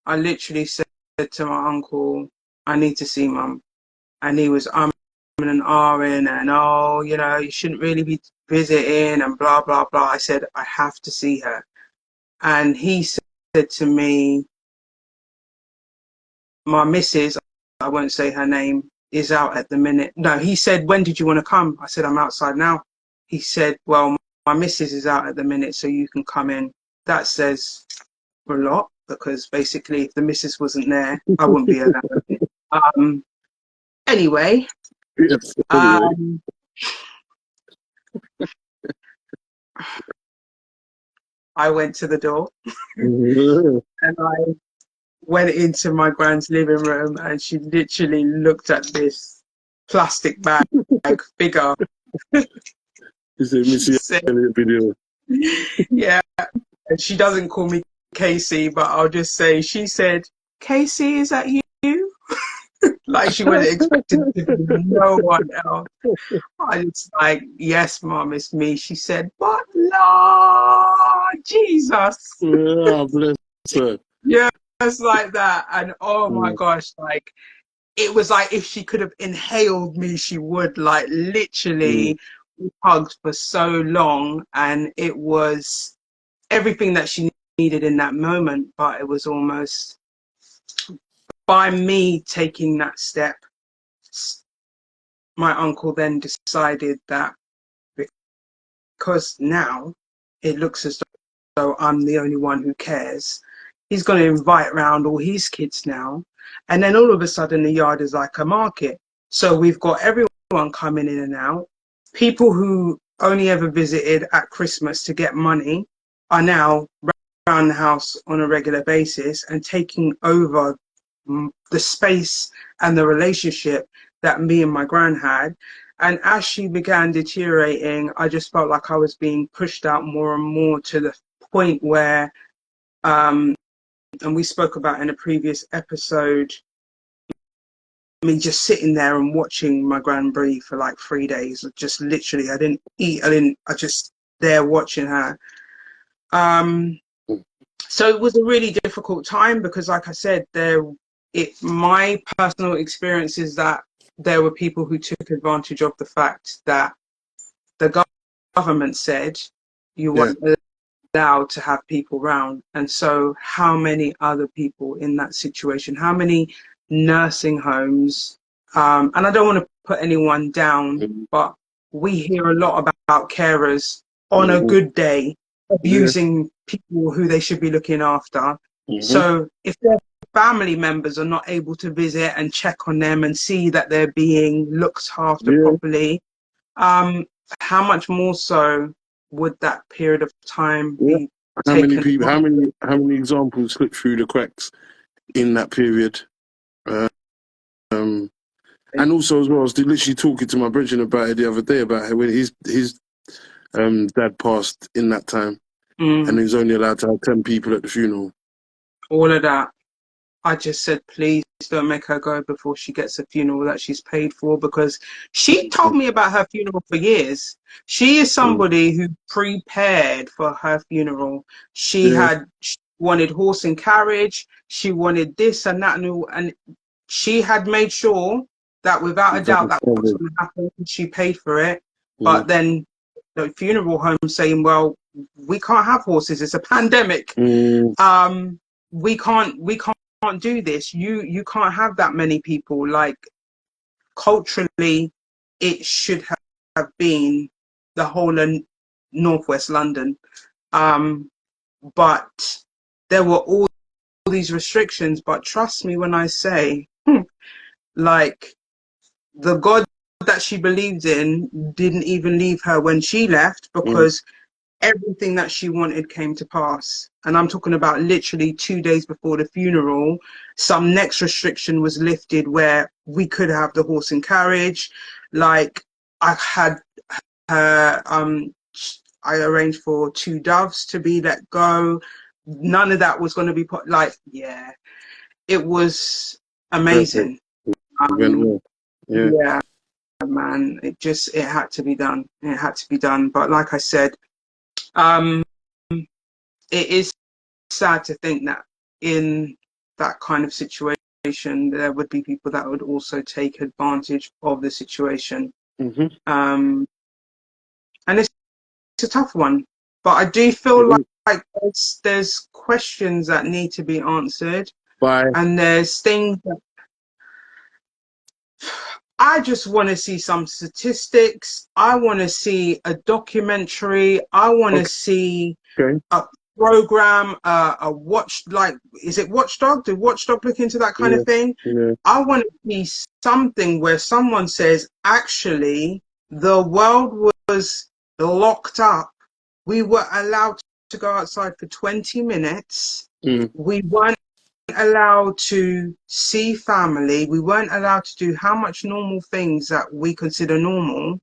I literally said to my uncle, I need to see mum. And he was and ahhing and, oh, you know, you shouldn't really be visiting and blah, blah, blah. I said, I have to see her. And he said to me, my missus, I won't say her name, is out at the minute. No, he said, when did you want to come? I said, I'm outside now. He said, well, my missus is out at the minute, so you can come in. That says a lot, because basically if the missus wasn't there, I wouldn't be allowed. Anyway, Yes. I went to the door and I went into my grand's living room, and she literally looked at this plastic bag, bigger. It's a Missy Elliott video. Yeah, and she doesn't call me Casey, but I'll just say, she said, Casey, is that you? Like she wasn't expecting to be no one else. I was like, yes, Mom, it's me. She said, but Lord Jesus. Oh, bless her. Yeah, it's like that. And oh my gosh, like, it was like if she could have inhaled me, she would. Like, literally, we hugged for so long, and it was everything that she needed in that moment. But it was almost by me taking that step, my uncle then decided that because now it looks as though I'm the only one who cares, he's going to invite round all his kids now. And then all of a sudden the yard is like a market. So we've got everyone coming in and out. People who only ever visited at Christmas to get money are now around the house on a regular basis and taking over the space and the relationship that me and my gran had. And as she began deteriorating, I just felt like I was being pushed out more and more, to the point where, and we spoke about in a previous episode, me just sitting there and watching my gran breathe for like 3 days. Just literally, I didn't eat, I just there watching her. So it was a really difficult time, because like I said, my personal experience is that there were people who took advantage of the fact that the government said you weren't allowed to have people around. And so how many other people in that situation, how many nursing homes, and I don't want to put anyone down, Mm. but we hear a lot about carers on a Mm. good day Yeah. abusing people who they should be looking after. Mm-hmm. So if their family members are not able to visit and check on them and see that they're being looked after Yeah. properly, how much more so would that period of time Yeah. be How many taken people? advantage How many examples slipped through the cracks in that period? Um, of? and also as well, I was literally talking to my brother about it the other day about how when his dad passed in that time, and he was only allowed to have 10 people at the funeral. All of that. I just said, please don't make her go before she gets a funeral that she's paid for, because she told me about her funeral for years. She is Mm. somebody who prepared for her funeral. Yeah. She wanted horse and carriage. She wanted this and that, and she had made sure that without a That doubt was that was covered. going to happen. She paid for it. Mm. But then the funeral home saying, well, we can't have horses. It's a pandemic. Mm. We can't do this. You can't have that many people. Like, culturally, it should have been the whole of northwest London, but there were all these restrictions. But trust me when I say, like, the God that she believed in didn't even leave her when she left, Mm. because everything that she wanted came to pass. And I'm talking about literally 2 days before the funeral, some next restriction was lifted where we could have the horse and carriage. Like, I had her, I arranged for 2 doves to be let go. None of that was going to be put, like, yeah, it was Perfect. amazing. It went Um, well. Yeah. yeah, man, it had to be done. It had to be done. But like I said, um, it is sad to think that in that kind of situation, there would be people that would also take advantage of the situation. Mm-hmm. And it's a tough one, but I do feel It is. like there's questions that need to be answered, Bye. and there's things that I just want to see some statistics. I want to see a documentary. I want to Okay. see a program, a watch, like, is it Watchdog? Did Watchdog look into that kind Yeah. of thing? Yeah. I want to see something where someone says, actually, the world was locked up. We were allowed to go outside for 20 minutes. Mm. We weren't allowed to see family. We weren't allowed to do how much normal things that we consider normal.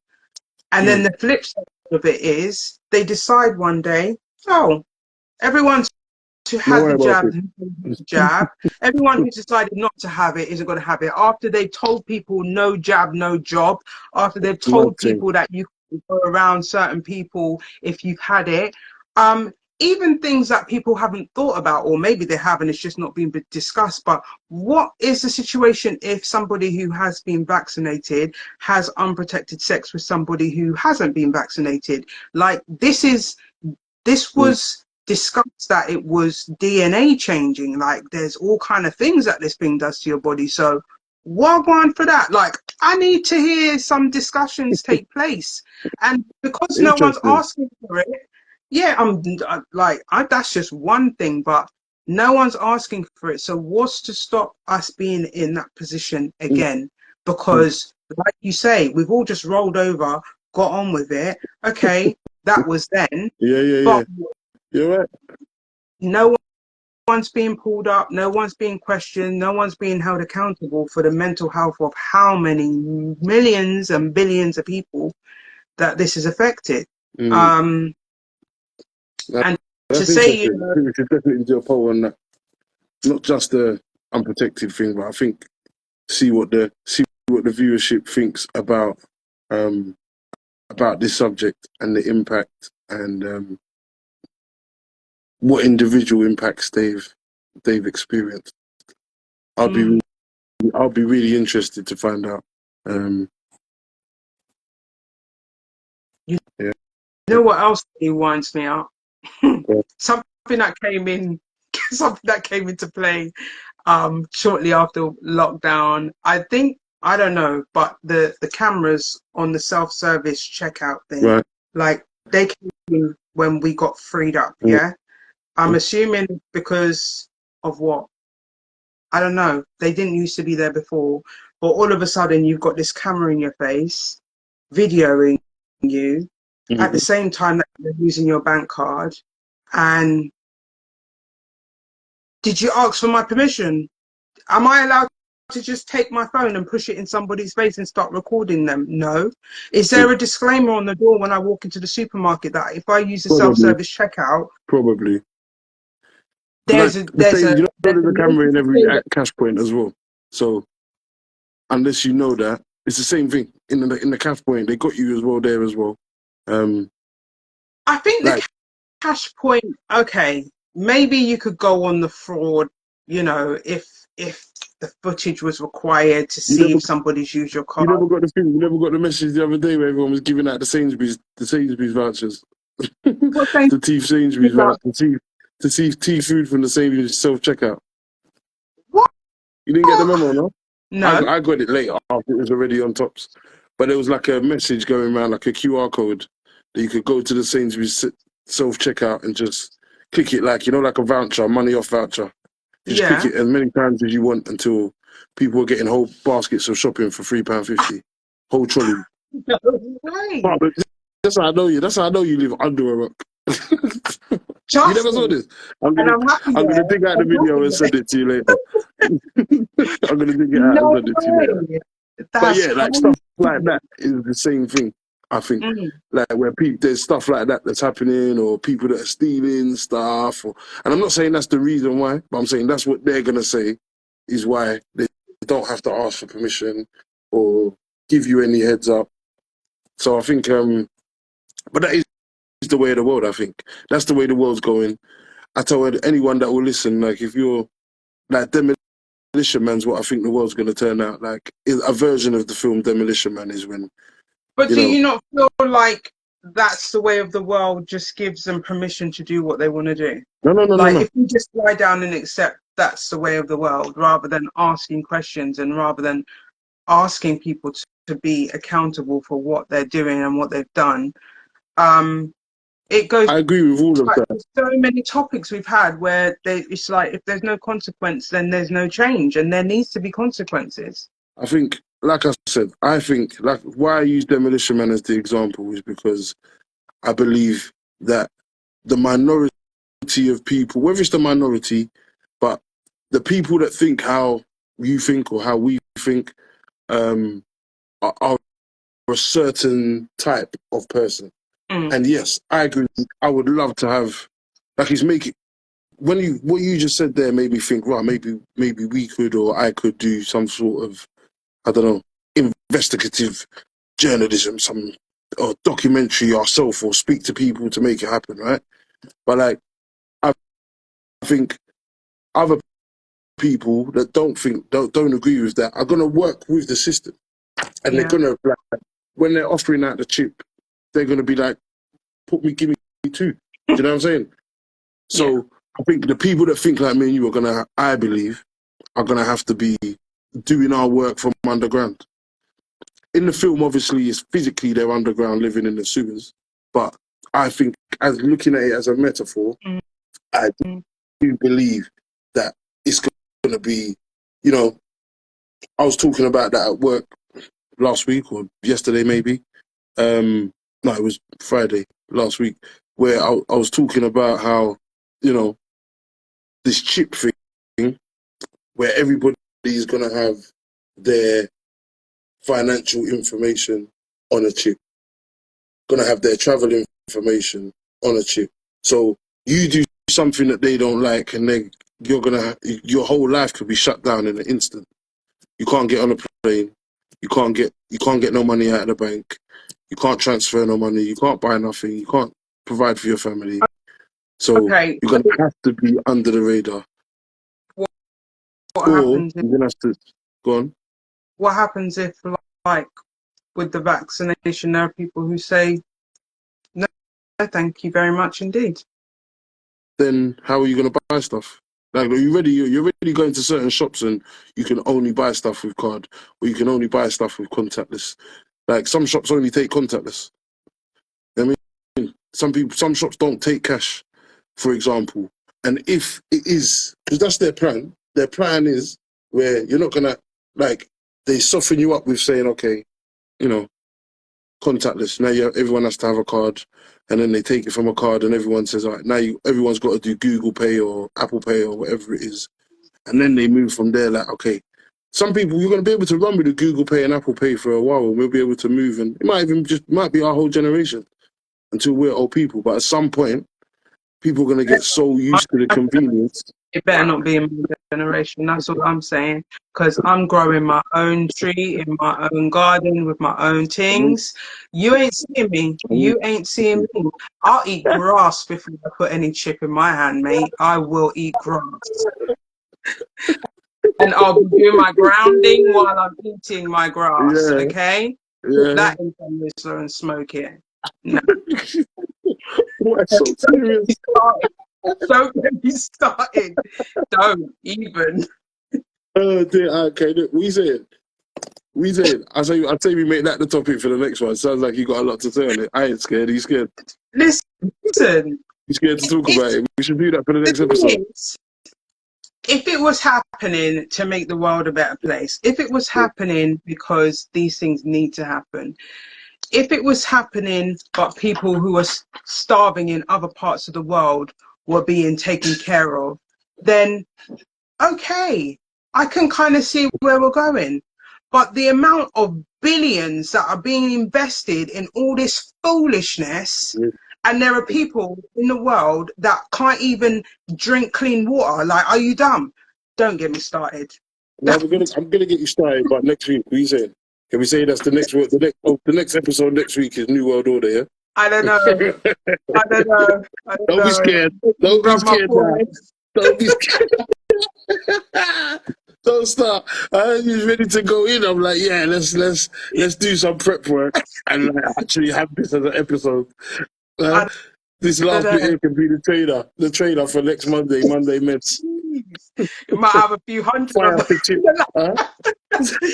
And then Mm. the flip side of it is they decide one day, oh, everyone's to Don't have worry the about jab, it. the jab. Everyone who's decided not to have it isn't going to have it. After they've told people no jab, no job, after they've Mad told thing. people that you can go around certain people if you've had it, um, even things that people haven't thought about, or maybe they have and it's just not been discussed. But what is the situation if somebody who has been vaccinated has unprotected sex with somebody who hasn't been vaccinated? Like, this Mm. was discussed that it was DNA changing. Like, there's all kind of things that this thing does to your body. So what one for that? Like, I need to hear some discussions take place. And because no one's Interesting. asking for it, yeah, that's just one thing, but no one's asking for it. So what's to stop us being in that position Mm. again? Because, like you say, we've all just rolled over, got on with it. Okay, that was then, Yeah, yeah, but yeah. You're right. no one's being pulled up, no one's being questioned, no one's being held accountable for the mental health of how many millions and billions of people that this has affected. Mm. Um, That, and to that's say, interesting. I think we should definitely do a poll on that. Not just the unprotected thing, but I think see what the viewership thinks um about this subject and the impact and what individual impacts they've experienced. I'll be mm, I'll be really interested to find out. Um, you yeah, know what else really winds me up? yeah. something that came in, something that came into play. shortly after lockdown. I think, I don't know, but the cameras on the self-service checkout thing, Right. like they came when we got freed up, Mm. yeah? I'm assuming because of what? I don't know. They didn't used to be there before, but all of a sudden you've got this camera in your face, videoing you at the Mhm. same time that you're using your bank card. And did you ask for my permission? Am I allowed to just take my phone and push it in somebody's face and start recording them? No. Is there a disclaimer on the door when I walk into the supermarket that if I use the Probably, self-service checkout, probably. Like there's a the there's same, a you know, there's there's a a camera in every notification? cash point as well. So unless you know that, it's the same thing in the cash point. They got you as well there as well. Um, I think the like cash point, okay, maybe you could go on the fraud, you know, if the footage was required to you see never if somebody's used your you card. never got the thing. You never got the message the other day where everyone was giving out the Sainsbury's vouchers, What saying the Teeth Sainsbury's voucher, about the Teeth food from the Sainsbury's self checkout. what? You didn't get the memo, no? No. I got it later after it was already on tops. But there was like a message going around, like a QR code that you could go to the Sainsbury's self checkout and just click it, like, you know, like a voucher, money off voucher. Just click Yeah. it as many times as you want until people were getting whole baskets of shopping for £3.50. Whole trolley. No way. But that's how I know you. That's how I know you live under a rock. You Trust never saw me. this. I'm And gonna I'm happy I'm gonna there. dig out the I'm video happy and there. send it to you later. I'm gonna dig it out and No send it to you later. way. But That's yeah, like stuff crazy. like that is the same thing. I think, Mm. like where people there's stuff like that that's happening, or people that are stealing stuff, and I'm not saying that's the reason why, but I'm saying that's what they're gonna say is why they don't have to ask for permission or give you any heads up. So I think, but that is the way of the world. I think that's the way the world's going. I tell anyone that will listen, like if you're like Demolition Man's what I think the world's gonna turn out like. A version of the film Demolition Man is when But you do know. you not feel like that's the way of the world just gives them permission to do what they want to do? No, no, no, no, Like no. if you just lie down and accept that's the way of the world rather than asking questions and rather than asking people to be accountable for what they're doing and what they've done. Um, it goes I agree with all of back that. to so many topics we've had where it's like if there's no consequence, then there's no change, and there needs to be consequences. I think, like I said, I think like why I use Demolition Man as the example is because I believe that the minority of people, whether it's the minority, but the people that think how you think or how we think, are a certain type of person. Mm, And yes, I agree. I would love to have, like, it's making when you what you just said there made me think. Right, maybe we could or I could do some sort of, I don't know, investigative journalism, some or documentary ourselves, or speak to people to make it happen, right? But like, I think other people that don't agree with that are gonna work with the system, and they're yeah, gonna like when they're offering out the chip, they're gonna be like, give me two. Do you know what I'm saying? yeah, So I think the people that think like me and you are gonna, I believe, are gonna have to be doing our work from underground. In the film, obviously, it's physically they're underground living in the sewers, but I think as looking at it as a metaphor, mm, I mm, do believe that it's going to be, you know, I was talking about that at work last week or yesterday maybe. No, it was Friday last week where I was talking about how, you know, this chip thing where everybody is going to have their financial information on a chip, going to have their travel information on a chip. So you do something that they don't like, and then your whole life could be shut down in an instant. You can't get on a plane. You can't get no money out of the bank. You can't transfer no money. You can't buy nothing. You can't provide for your family. So okay. you're So gonna have to be under the radar, what, what or happens if you're gonna have to go on. what happens if like with the vaccination there are people who say no, thank you very much indeed. Then how are you gonna buy stuff? Like you're already going to certain shops and you can only buy stuff with card, or you can only buy stuff with contactless. Like some shops only take contactless. I mean, some shops don't take cash, for example. And if it is, because that's their plan is where you're not gonna like they soften you up with saying, okay, you know, contactless. Now everyone has to have a card, and then they take it from a card, and everyone says, all right, now everyone's got to do Google Pay or Apple Pay or whatever it is, and then they move from there. Like, okay, some people you're going to be able to run with the Google Pay and Apple Pay for a while, and we'll be able to move, and it might be our whole generation until we're old people. But at some point, people are going to get so used to the convenience. It better not be in my generation. That's what I'm saying. Because I'm growing my own tree in my own garden with my own things. You ain't seeing me. You ain't seeing me. I'll eat grass before I put any chip in my hand, mate. I will eat grass. And I'll be doing my grounding while I'm eating my grass, Yeah, okay? yeah. That in the whistler and smoke it. No. Why so serious? Don't get me started. Don't even. Oh dear. Okay, look, we said. I say we make that the topic for the next one. Sounds like you got a lot to say on it. I ain't scared. He's scared. Listen. He's scared to talk about it. We should do that for the next The episode. thing is, if it was happening to make the world a better place, if it was happening because these things need to happen, if it was happening but people who are starving in other parts of the world were being taken care of, then okay, I can kind of see where we're going. But the amount of billions that are being invested in all this foolishness, and there are people in the world that can't even drink clean water. Like, are you dumb? Don't get me started. Well, I'm gonna get you started, but next week, we saying? Can we say that's the next word? The next episode next week is New World Order, yeah? I don't know. I don't know. I don't Don't be know. scared. Don't be Rub my scared now. forehead. Don't be scared. Don't start. I'm ready to go in. I'm like, yeah, let's do some prep work and like, actually have this as an episode. I This don't last bit know. here can be the trailer for next Monday Meds. Jeez. It might have a few hundred on Fire for chip. the Huh?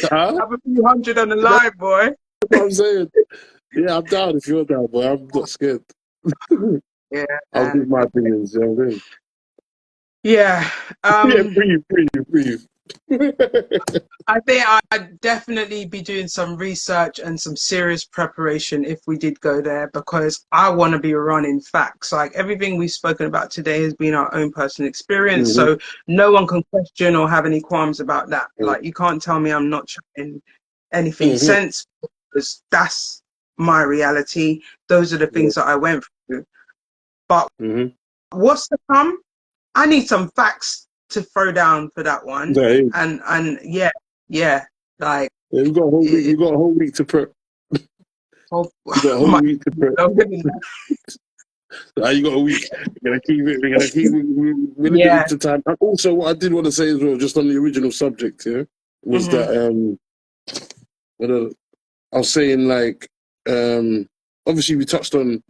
Huh? have a few hundred on the That's live, boy. what I'm saying. Yeah, I'm down if you're down, boy. I'm not scared. Yeah. I'll give my opinions, you know what I mean? Yeah. Yeah, breathe. I think I'd definitely be doing some research and some serious preparation if we did go there, because I want to be running facts. Like, everything we've spoken about today has been our own personal experience. Mm-hmm. So no one can question or have any qualms about that. Like, you can't tell me I'm not chatting anything Mm-hmm. sense, because that's my reality. Those are the things that I went through. But what's to come? I need some facts to throw down for that one. Yeah, And yeah, like yeah, we've got a whole week. We've got a whole week to prep. oh, We've got a whole my week to prep. You got a week. We're gonna keep it. We're gonna get yeah. into time. And also, what I did want to say as well, just on the original subject here, was that I was saying like obviously we touched on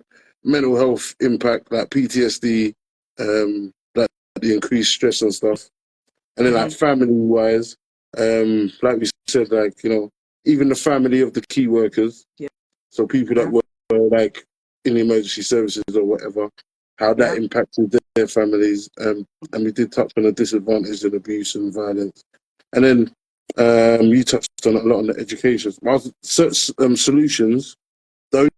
mental health impact, like PTSD, like the increased stress and stuff, and then like family wise, like we said, like even the family of the key workers, so people that were like in the emergency services or whatever, how that impacted their families, and we did touch on the disadvantage of abuse and violence, and then you touched on a lot on the education. Solutions. The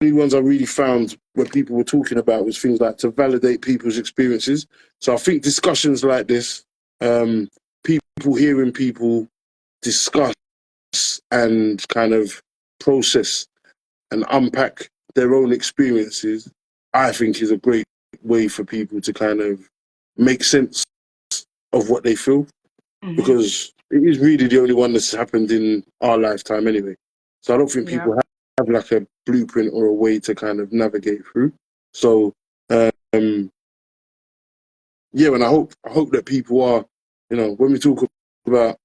only ones I really found where people were talking about was things like to validate people's experiences. So I think discussions like this, people hearing people discuss and kind of process and unpack their own experiences, I think is a great way for people to kind of make sense of what they feel, because it is really the only one that's happened in our lifetime anyway. So I don't think people have like a blueprint or a way to kind of navigate through. So yeah, and I hope that people are, when we talk about,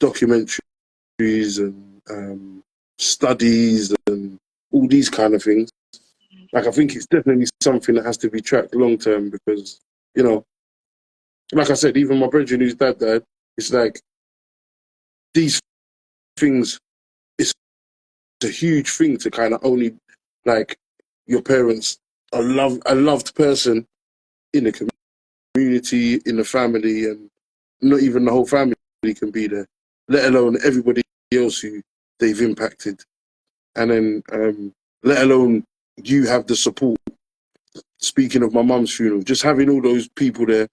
documentaries and studies and all these kind of things, like I think it's definitely something that has to be tracked long term, because you know, like I said, even my brother whose dad died, it's like these things, it's a huge thing to kind of only like your parents, a loved person in the community, in the family, and not even the whole family can be there, let alone everybody else who they've impacted. And then let alone you have the support. Speaking of my mum's funeral, just having all those people there,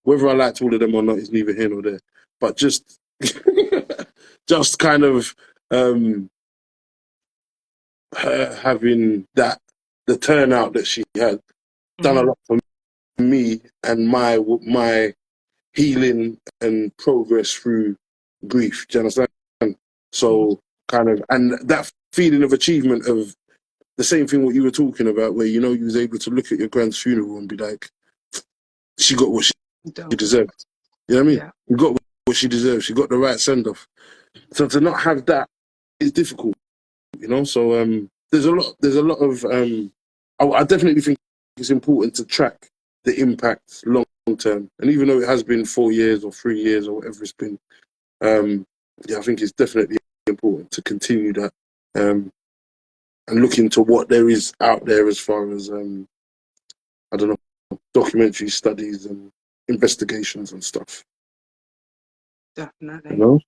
whether I liked all of them or not is neither here nor there. But just just kind of her having that, the turnout that she had, done a lot for me and my healing and progress through grief. Do you understand? So kind of, and that feeling of achievement of the same thing what you were talking about, where you know you was able to look at your grand's funeral and be like, she got what she deserved. You know what I mean? Yeah, You got what she deserved. She got the right send off. So to not have that is difficult, you know. So there's a lot of I definitely think it's important to track the impact long term. And even though it has been 4 years or 3 years or whatever it's been, yeah, I think it's definitely important to continue that and look into what there is out there as far as I don't know, documentary studies and investigations and stuff. You definitely. know?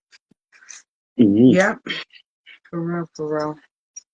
Mm-hmm. Yeah, for real, for real.